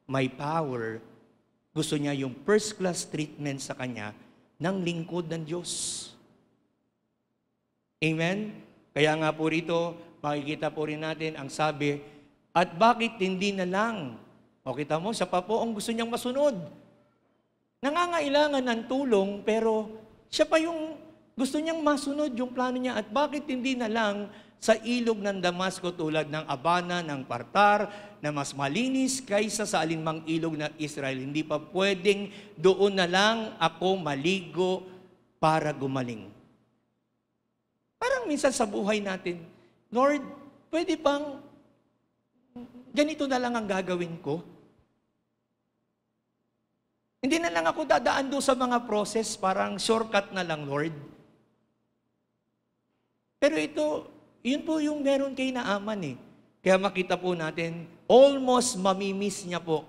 may power, gusto niya yung first class treatment sa kanya ng lingkod ng Diyos. Amen? Kaya nga po rito, makikita po rin natin ang sabi, at bakit hindi na lang? O kita mo, siya pa po ang gusto niyang masunod. Nangangailangan ng tulong, pero siya pa yung gusto niyang masunod yung plano niya. At bakit hindi na lang sa ilog ng Damasco tulad ng Abana, ng Partar, na mas malinis kaysa sa alinmang ilog ng Israel? Hindi pa pwedeng doon na lang ako maligo para gumaling. Parang minsan sa buhay natin, Lord, pwede bang ganito na lang ang gagawin ko? Hindi na lang ako dadaan doon sa mga process, parang shortcut na lang, Lord. Pero ito, yun po yung meron kay Naaman eh. Kaya makita po natin, almost mamimiss niya po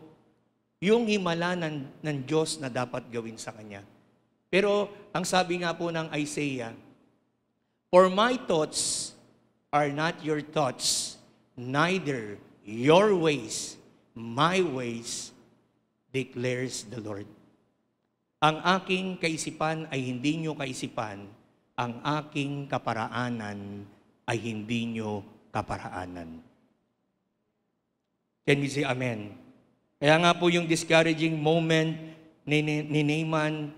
yung himala ng Diyos na dapat gawin sa kanya. Pero ang sabi nga po ng Isaiah, for my thoughts are not your thoughts, neither your ways, my ways, declares the Lord. Ang aking kaisipan ay hindi nyo kaisipan, ang aking kaparaanan ay hindi nyo kaparaanan. Can we say amen? Kaya nga po yung discouraging moment ni Naaman,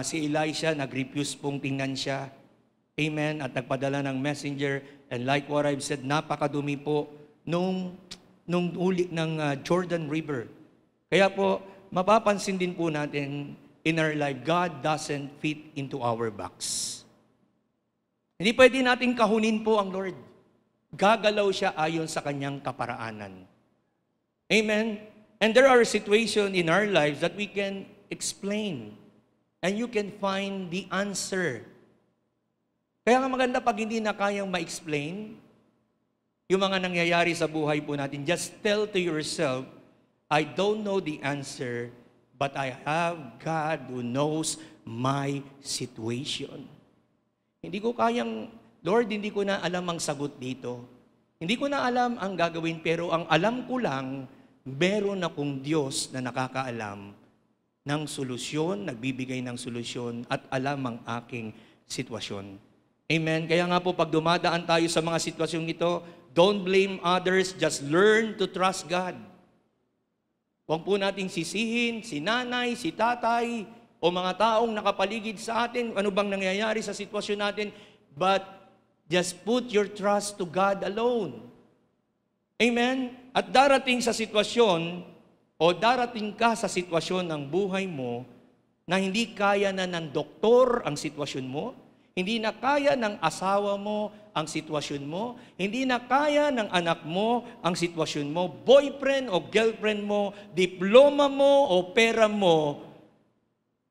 si Elisha, nag-refuse pong tingnan siya. Amen? At nagpadala ng messenger. And like what I've said, napakadumi po nung uli ng Jordan River. Kaya po, mapapansin din po natin in our life, God doesn't fit into our box. Hindi pwede nating kahunin po ang Lord. Gagalaw siya ayon sa kanyang kaparaanan. Amen? And there are situations in our lives that we can explain. And you can find the answer. Kaya nga maganda pag hindi na kayang ma-explain, yung mga nangyayari sa buhay po natin, just tell to yourself, I don't know the answer, but I have God who knows my situation. Hindi ko kayang, Lord, hindi ko na alam ang sagot dito. Hindi ko na alam ang gagawin, pero ang alam ko lang, meron akong Diyos na nakakaalam ng solusyon, nagbibigay ng solusyon, at alam ang aking sitwasyon. Amen? Kaya nga po, pag dumadaan tayo sa mga sitwasyong ito, don't blame others, just learn to trust God. Huwag po nating sisihin si nanay, si tatay, o mga taong nakapaligid sa atin, ano bang nangyayari sa sitwasyon natin, but just put your trust to God alone. Amen? At darating sa sitwasyon, o darating ka sa sitwasyon ng buhay mo, na hindi kaya na ng doktor ang sitwasyon mo, hindi na kaya ng asawa mo ang sitwasyon mo, hindi na kaya ng anak mo ang sitwasyon mo, boyfriend o girlfriend mo, diploma mo o pera mo.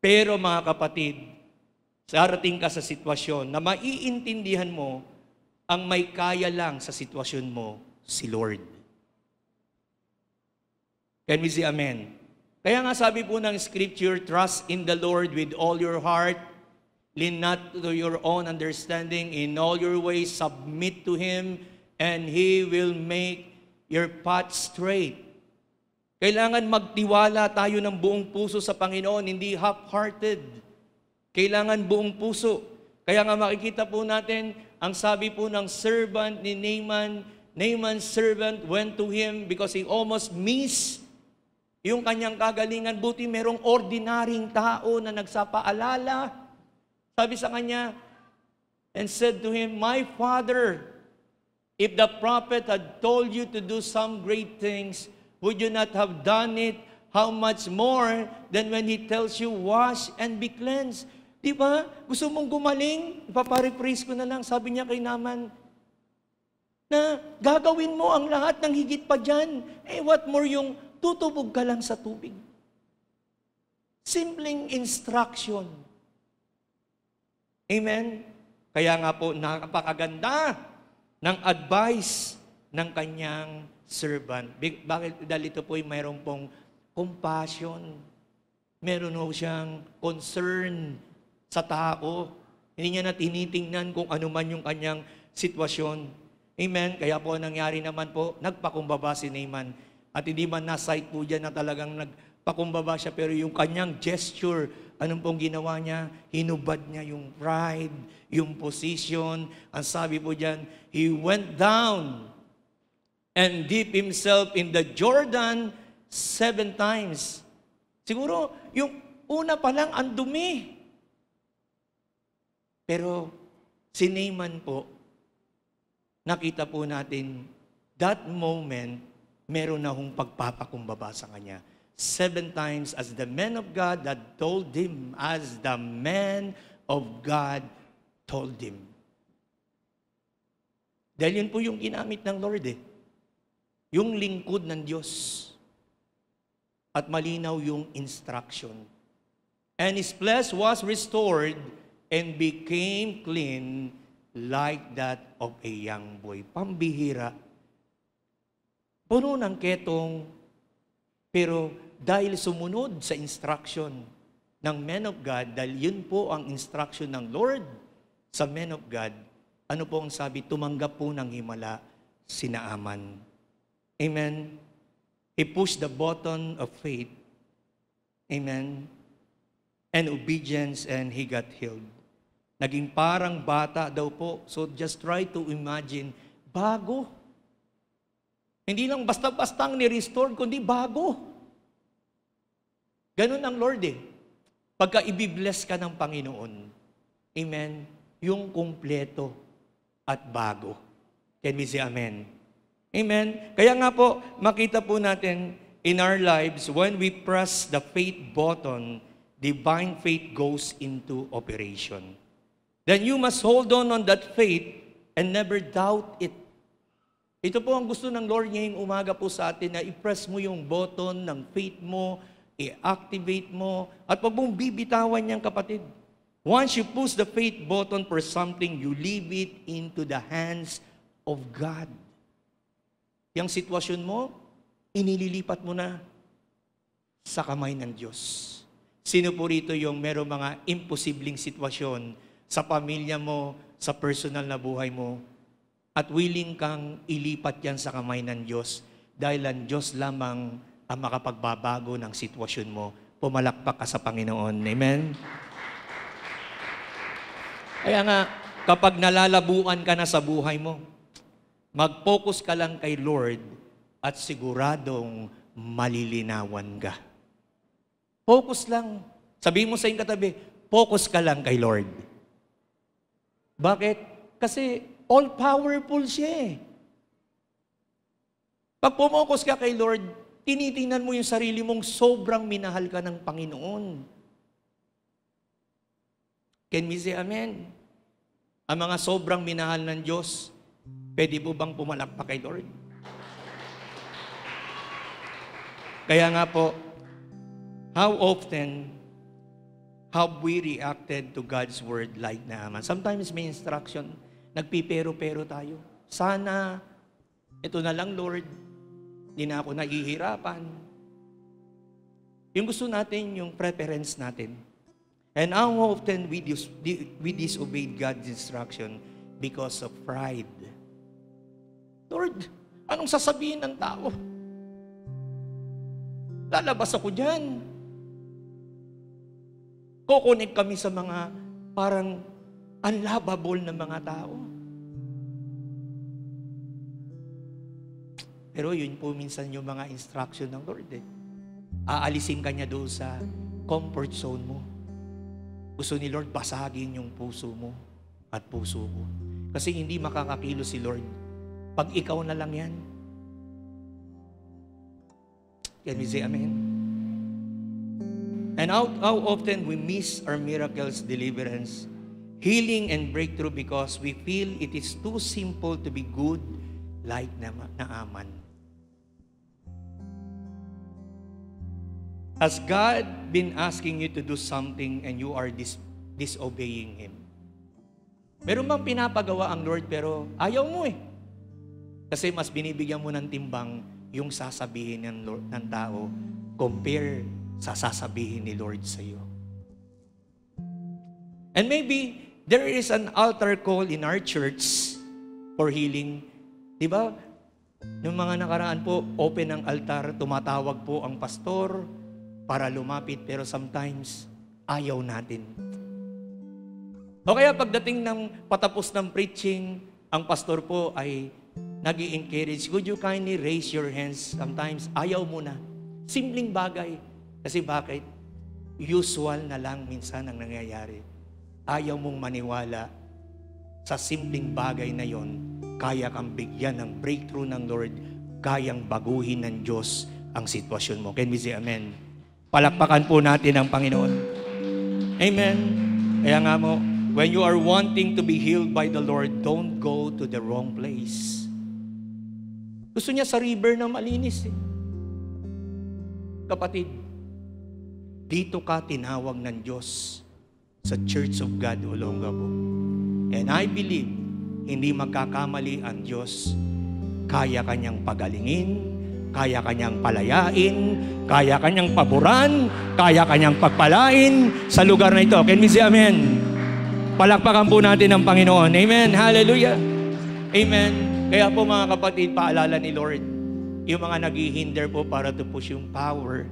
Pero mga kapatid, darating ka sa sitwasyon na maiintindihan mo ang may kaya lang sa sitwasyon mo, si Lord. Can we say amen? Kaya nga sabi po ng scripture, trust in the Lord with all your heart, lean not to your own understanding, in all your ways submit to Him, and He will make your path straight. Kailangan magtiwala tayo ng buong puso sa Panginoon, hindi half-hearted. Kailangan buong puso. Kaya nga makikita po natin, ang sabi po ng servant ni Naaman, Naaman's servant went to him because he almost missed yung kanyang kagalingan. Buti merong ordinaryong tao na nagsapaalala. Sabi sa kanya, and said to him, my father, if the prophet had told you to do some great things, would you not have done it? How much more than when he tells you, wash and be cleansed? Di ba? Gusto mong gumaling? Ipaparephrase ko na lang. Sabi niya kay Naaman, na gagawin mo ang lahat ng higit pa dyan. Eh, what more yung tutubog ka lang sa tubig? Simpleng instruction. Amen? Kaya nga po, napakaganda ng advice ng kanyang servant. Bakit? Dahil ito po ay mayroon pong compassion. Meron po siyang concern sa tao. Hindi niya na tinitingnan kung ano man yung kanyang sitwasyon. Amen? Kaya po nangyari naman po, nagpakumbaba si Naaman. At hindi man na-sight po dyan na talagang nagpakumbaba siya, pero yung kanyang gesture, anong pong ginawa niya? Hinubad niya yung pride, yung position. Ang sabi po dyan, he went down and dipped himself in the Jordan 7 times. Siguro, yung una pa lang, ang dumi. Pero si Naaman po, nakita po natin, that moment, meron na hong pagpapakumbaba sa kanya. 7 times as the man of God that told him, as the man of God told him. Dahil yun po yung ginamit ng Lord Yung lingkod ng Diyos. At malinaw yung instruction. And his flesh was restored and became clean like that of a young boy. Pambihira. Puno ng ketong, pero dahil sumunod sa instruction ng man of God, dahil yun po ang instruction ng Lord sa man of God, ano po ang sabi? Tumanggap po ng himala si Naaman. Amen? He pushed the button of faith. Amen? and obedience, and he got healed. Naging parang bata daw po. So just try to imagine, bago. Hindi lang basta-bastang ni-restore, kundi bago. Ganun ang Lord eh. Pagka ibibless ka ng Panginoon, amen, yung kumpleto at bago. Can we say amen? Amen. Kaya nga po, makita po natin in our lives, when we press the faith button, divine faith goes into operation. Then you must hold on that faith and never doubt it. Ito po ang gusto ng Lord ngayong umaga po sa atin, na i-press mo yung button ng faith mo, i-activate mo, at wag mong bibitawan niyang kapatid. Once you push the faith button for something, you leave it into the hands of God. Yung sitwasyon mo, inililipat mo na sa kamay ng Diyos. Sino po rito yung merong mga imposibleng sitwasyon sa pamilya mo, sa personal na buhay mo, at willing kang ilipat yan sa kamay ng Diyos dahil ang Diyos lamang ang makapagbabago ng sitwasyon mo. Pumalakpak ka sa Panginoon. Amen? Kaya nga, kapag nalalabuan ka na sa buhay mo, mag-focus ka lang kay Lord at siguradong malilinawan ka. Focus lang. Sabihin mo sa iyong katabi, focus ka lang kay Lord. Bakit? Kasi all-powerful siya eh. Pag pumokus ka kay Lord, tinitingnan mo yung sarili mong sobrang minahal ka ng Panginoon. Can we say amen? Ang mga sobrang minahal ng Diyos, pwede po bang pumalakpak kay Lord? Kaya nga po, how often have we reacted to God's word like Naaman? Sometimes may instruction, nagpipero-pero tayo. Sana, ito na lang Lord, hindi na ako nahihirapan. Yung gusto natin, yung preference natin. And how often we disobeyed God's instruction because of pride. Lord, anong sasabihin ng tao? Lalabas ako dyan. Kukunik kami sa mga parang unlovable na mga tao. Pero yun po minsan yung mga instruction ng Lord eh. Aalisin ka niya doon sa comfort zone mo. Gusto ni Lord basagin yung puso mo at puso ko. Kasi hindi makakakilo si Lord pag ikaw na lang yan. Can we say amen? And how often we miss our miracles, deliverance, healing, and breakthrough because we feel it is too simple to be good like Naaman. Has God been asking you to do something and you are disobeying Him? Meron bang pinapagawa ang Lord pero ayaw mo eh? Kasi mas binibigyan mo ng timbang yung sasabihin ng tao compare sa sasabihin ni Lord sa iyo. And maybe there is an altar call in our church for healing. Diba? Noong mga nakaraan po, open ang altar, tumatawag po ang pastor para lumapit, pero sometimes ayaw natin. O kaya pagdating ng patapos ng preaching, ang pastor po ay nag-i-encourage, could you kindly raise your hands? Sometimes ayaw mo na. Simpleng bagay. Kasi bakit? Usual na lang minsan ang nangyayari. Ayaw mong maniwala sa simpleng bagay na yon, kaya kang bigyan ng breakthrough ng Lord, kayang baguhin ng Diyos ang sitwasyon mo. Can we say amen? Palakpakan po natin ang Panginoon. Amen. Kaya nga mo, when you are wanting to be healed by the Lord, don't go to the wrong place. Gusto niya sa river na malinis eh. Kapatid, dito ka tinawag ng Diyos sa Church of God Olongapo. And I believe, hindi magkakamali ang Diyos. Kaya kanyang pagalingin, kaya kanyang palayain, kaya kanyang paboran, kaya kanyang pagpalain sa lugar na ito. Can we say amen? Palakpakan po natin ang Panginoon. Amen. Hallelujah. Amen. Kaya po mga kapatid, paalala ni Lord, yung mga naghihinder po para to push yung power,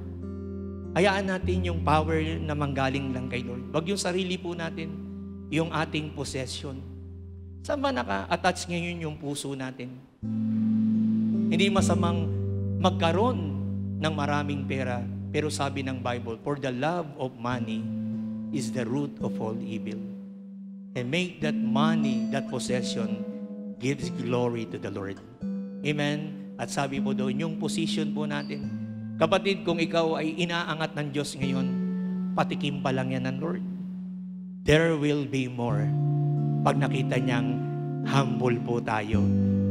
Hayaan natin yung power na manggaling lang kay Lord. Wag yung sarili po natin, yung ating possession. Saan ba naka-attach ngayon yung puso natin? Hindi masamang magkaroon ng maraming pera, pero sabi ng Bible, for the love of money is the root of all evil. And make that money, that possession, gives glory to the Lord. Amen? At sabi po doon, yung position po natin, kapatid, kung ikaw ay inaangat ng Diyos ngayon, patikim pa lang yan ng Lord. There will be more pag nakita niyang humble po tayo.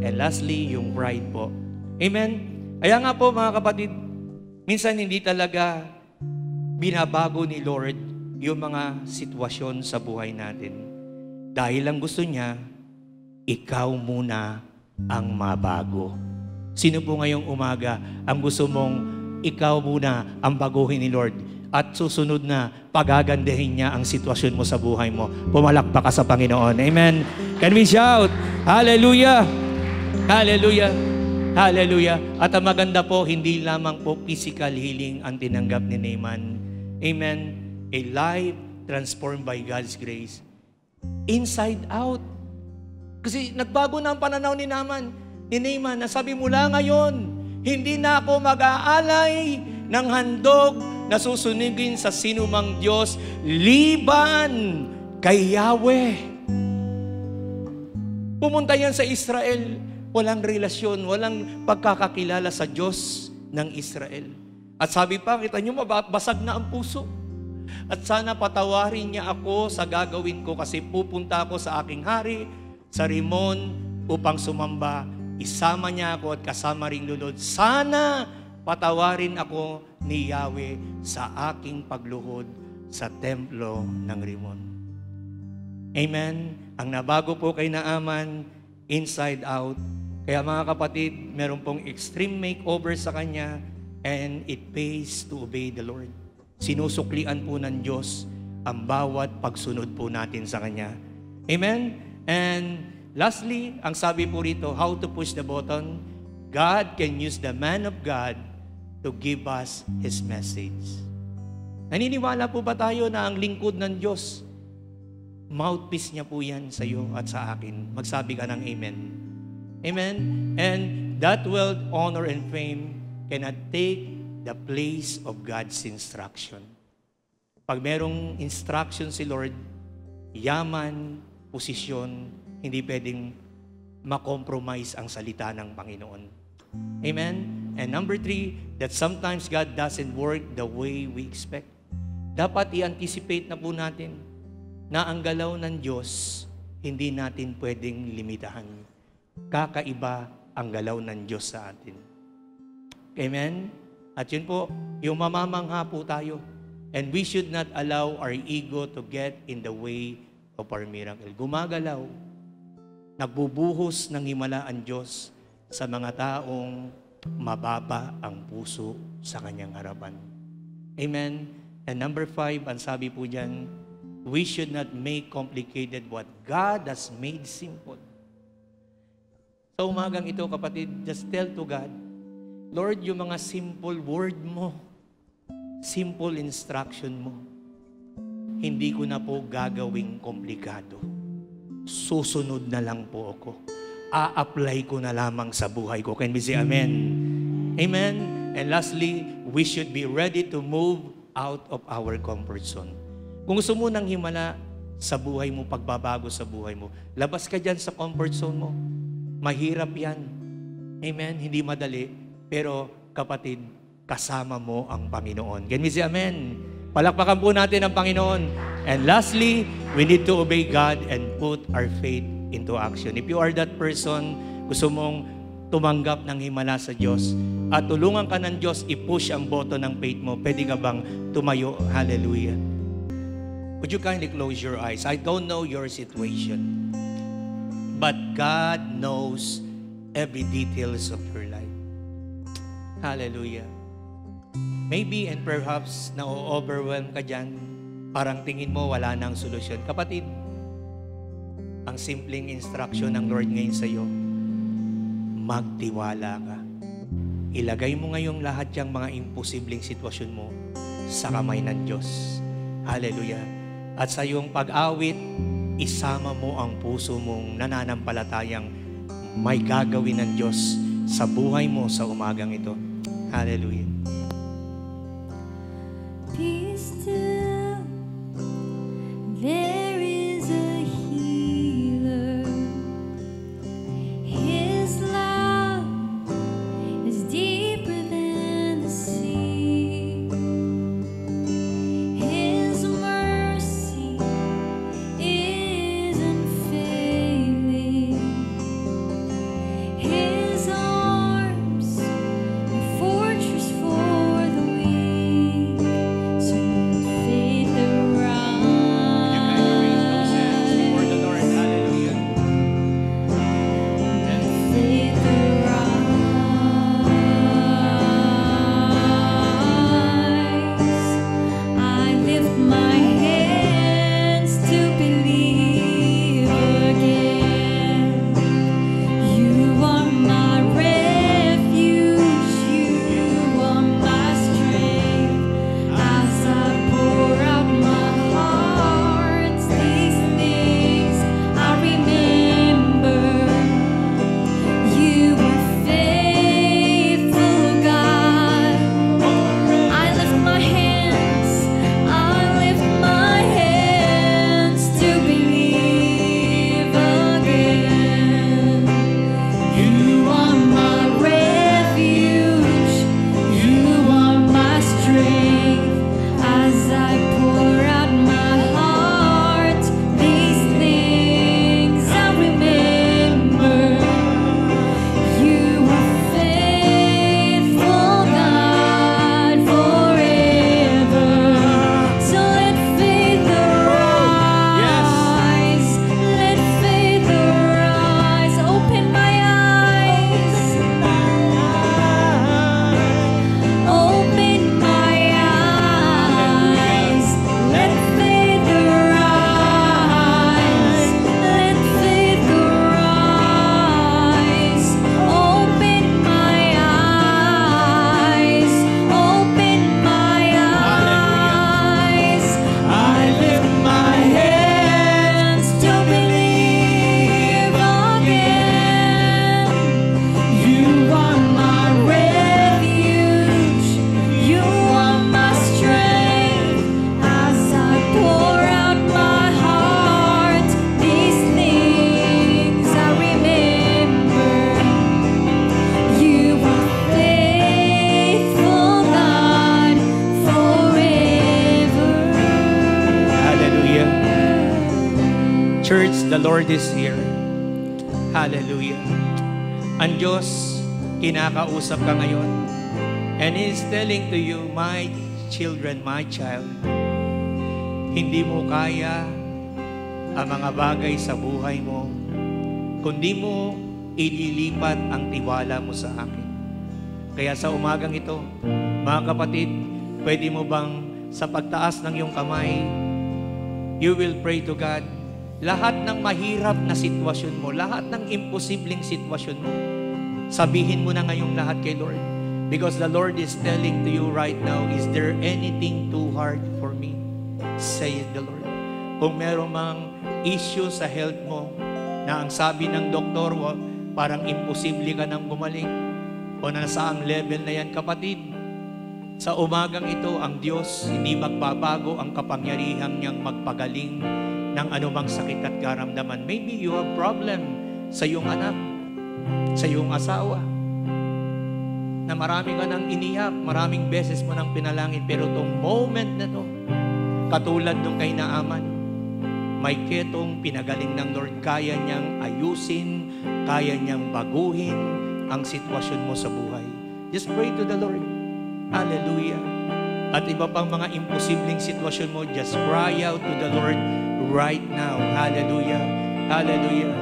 And lastly, yung pride po. Amen? Kaya nga po mga kapatid, minsan hindi talaga binabago ni Lord yung mga sitwasyon sa buhay natin. Dahil ang gusto niya, ikaw muna ang mabago. Sino po ngayong umaga ang gusto mong ikaw muna ang baguhin ni Lord at susunod na pagagandahin niya ang sitwasyon mo sa buhay mo? Pumalakpak ka sa Panginoon. Amen. Can we shout? Hallelujah! Hallelujah! Hallelujah! At ang maganda po, hindi lamang po physical healing ang tinanggap ni Naaman. Amen. A life transformed by God's grace. Inside out. Kasi nagbago na ang pananaw ni Naaman. Na sabi mula ngayon, hindi na ako mag-aalay ng handog na susunugin sa sinumang Diyos liban kay Yahweh. Pumunta yan sa Israel, walang relasyon, walang pagkakakilala sa Diyos ng Israel. At sabi pa, kita nyo, mabasag na ang puso. At sana patawarin niya ako sa gagawin ko kasi pupunta ako sa aking hari, sa Rimon, upang sumamba. Isama niya ako at kasama ring lulod. Sana patawarin ako ni Yahweh sa aking pagluhod sa templo ng Rimon. Amen. Ang nabago po kay Naaman, inside out. Kaya mga kapatid, meron pong extreme makeover sa kanya and it pays to obey the Lord. Sinusuklian po ng Diyos ang bawat pagsunod po natin sa Kanya. Amen? And lastly, ang sabi po rito, how to push the button. God can use the man of God to give us His message. Naniniwala po ba tayo na ang lingkod ng Diyos, mouthpiece niya po yan sa iyo at sa akin? Magsabi ka ng amen. Amen? And that wealth, honor, and fame cannot take the place of God's instruction. Pag merong instruction si Lord, yaman, posisyon, hindi pwedeng makompromise ang salita ng Panginoon. Amen? And number 3, that sometimes God doesn't work the way we expect. Dapat i-anticipate na po natin na ang galaw ng Diyos, hindi natin pwedeng limitahan. Kakaiba ang galaw ng Diyos sa atin. Amen? At yun po, yung mamamangha po tayo. And we should not allow our ego to get in the way of our miracle. Gumagalaw, nagbubuhos ng himala ang Diyos sa mga taong mababa ang puso sa Kanyang harapan. Amen? And number 5, ang sabi po dyan, we should not make complicated what God has made simple. Sa umagang ito, kapatid, just tell to God, Lord, yung mga simple word mo, simple instruction mo, hindi ko na po gagawing komplikado. Susunod na lang po ako. A-apply ko na lamang sa buhay ko. Can we say amen? Amen? And lastly, we should be ready to move out of our comfort zone. Kung gusto mo ng himala sa buhay mo, pagbabago sa buhay mo, labas ka dyan sa comfort zone mo. Mahirap yan. Amen? Hindi madali. Pero kapatid, kasama mo ang Panginoon. Can we say amen? Palakpakan po natin ang Panginoon. And lastly, we need to obey God and put our faith into action. If you are that person, gusto mong tumanggap ng himala sa Diyos at tulungan ka ng Diyos i-push ang button ng faith mo, pwede ka bang tumayo? Hallelujah. Would you kindly close your eyes? I don't know your situation, but God knows every details of your life. Hallelujah. Maybe and perhaps na-overwhelm ka dyan, parang tingin mo wala nang solusyon. Kapatid, ang simpleng instruction ng Lord ngayon sa iyo, magtiwala ka. Ilagay mo ngayong lahat yung mga imposibleng sitwasyon mo sa kamay ng Diyos. Hallelujah. At sa iyong pag-awit, isama mo ang puso mong nananampalatayang may gagawin ng Diyos sa buhay mo sa umagang ito. Hallelujah. Be still, there is a healer. His love is deeper than the sea. His mercy is unfailing. His arms a fortress for the weak. So let faith For the Lord. Hallelujah. faith arise. I lift my hands to believe again. You are my refuge, you are my strength. As I pour out my heart, these things I remember. You are faithful, God. I lift my hands to believe again. You are my refuge, you are my strength. As I pour out my heart, these things I remember. You are faithful, God, forever. So let faith arise. Let faith arise. Open my eyes. Open my eyes. Let faith arise. Let faith arise. Open my eyes. Open my eyes. I lift my hands to believe again. You are my refuge. You are my strength. As I pour out my heart, these things I remember. You are faithful, God, forever. Hallelujah. Church, the Lord is here. Hallelujah. Ang Diyos, kinakausap ka ngayon. And He is telling to you, my children, my child, hindi mo kaya ang mga bagay sa buhay mo, kundi mo ililipat ang tiwala mo sa akin. Kaya sa umagang ito, mga kapatid, pwede mo bang sa pagtaas ng iyong kamay, you will pray to God, lahat ng mahirap na sitwasyon mo, lahat ng imposibleng sitwasyon mo, sabihin mo na ngayong lahat kay Lord. Because the Lord is telling to you right now, is there anything too hard for me? Says the Lord. Kung meron mang issue sa health mo, na ang sabi ng doktor, parang imposible ka nang gumaling, o na nasa ang level na yan, kapatid, sa umagang ito, ang Diyos hindi magbabago ang kapangyarihan niyang magpagaling ng anumang sakit at karamdaman. Maybe you have problem sa iyong anak, sa iyong asawa, na marami ka nang iniyak, maraming beses mo nang pinalangin, pero itong moment na to, katulad nung kay Naaman, may ketong pinagaling ng Lord, kaya niyang ayusin, kaya niyang baguhin ang sitwasyon mo sa buhay. Just pray to the Lord. Hallelujah. At iba pang mga imposibleng sitwasyon mo, just cry out to the Lord right now. Hallelujah. Hallelujah.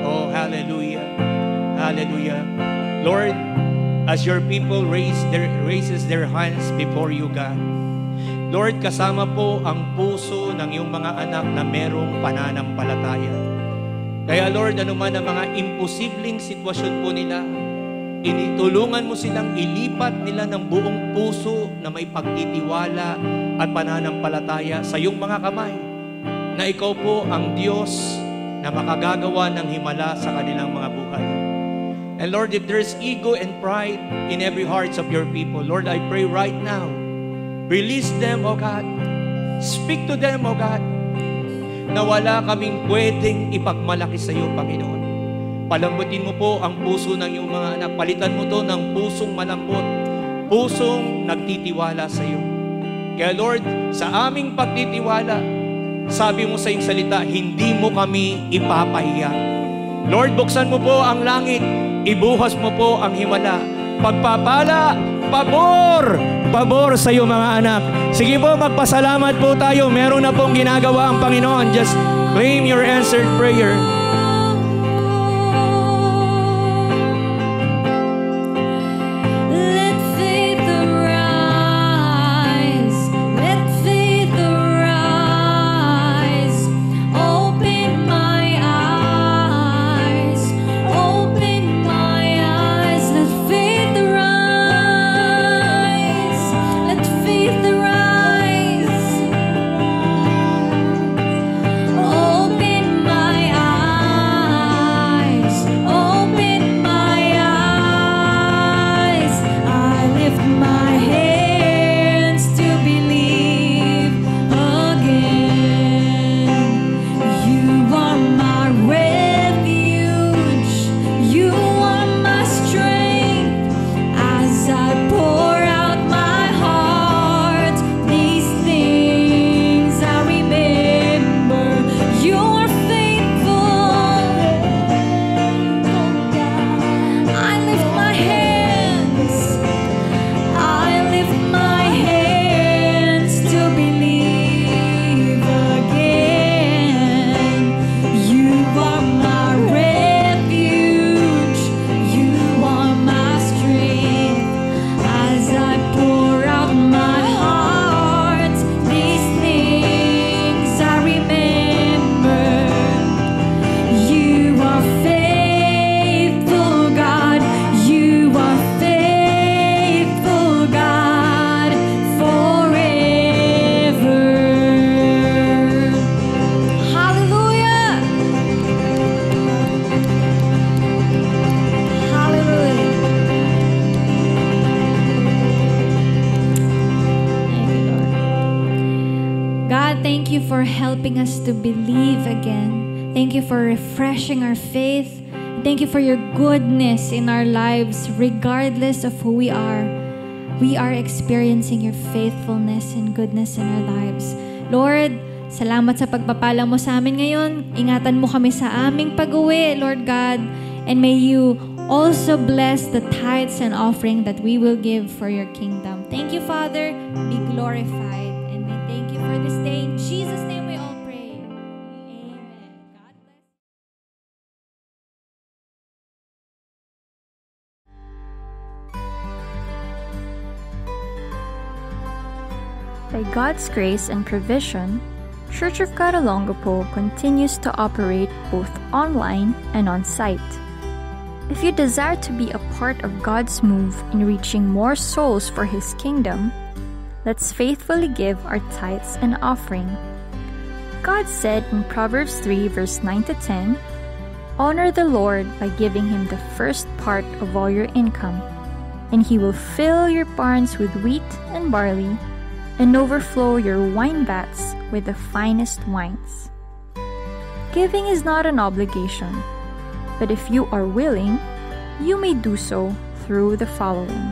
Oh, hallelujah. Hallelujah. Lord, as your people raises their hands before you, God, Lord, kasama po ang puso ng iyong mga anak na merong pananampalataya. Kaya Lord, anuman ang mga imposibleng sitwasyon po nila, Tulungan mo silang ilipat nila ng buong puso na may pagtitiwala at pananampalataya sa iyong mga kamay, na ikaw po ang Diyos na makagagawa ng himala sa kanilang mga buhay. And Lord, if there's ego and pride in every hearts of your people, Lord, I pray right now, release them, O God. Speak to them, O God, na wala kaming pwedeng ipagmalaki sa iyo, Panginoon. Palambutin mo po ang puso ng iyong mga anak. Palitan mo to ng pusong malambot, pusong nagtitiwala sa iyo. Kaya Lord, sa aming pagtitiwala, sabi mo sa iyong salita, hindi mo kami ipapahiya. Lord, buksan mo po ang langit, ibuhas mo po ang himala. Pagpapala, pabor sa iyo mga anak. Sige po, magpasalamat po tayo. Meron na pong ginagawa ang Panginoon. Just claim your answered prayer. for helping us to believe again. Thank you for refreshing our faith. Thank you for your goodness in our lives, regardless of who we are. We are experiencing your faithfulness and goodness in our lives. Lord, salamat sa pagpapala mo sa amin ngayon. Ingatan mo kami sa aming pag-uwi, Lord God. And may you also bless the tithes and offering that we will give for your kingdom. Thank you, Father. Be glorified. And we thank you for this day. In Jesus' name we all pray. Amen. God bless. By God's grace and provision, Church of God Olongapo continues to operate both online and on-site. If you desire to be a part of God's move in reaching more souls for His kingdom, let's faithfully give our tithes and offering. God said in Proverbs 3 verse 9 to 10, "Honor the Lord by giving Him the first part of all your income, and He will fill your barns with wheat and barley, and overflow your wine vats with the finest wines." Giving is not an obligation, but if you are willing, you may do so through the following.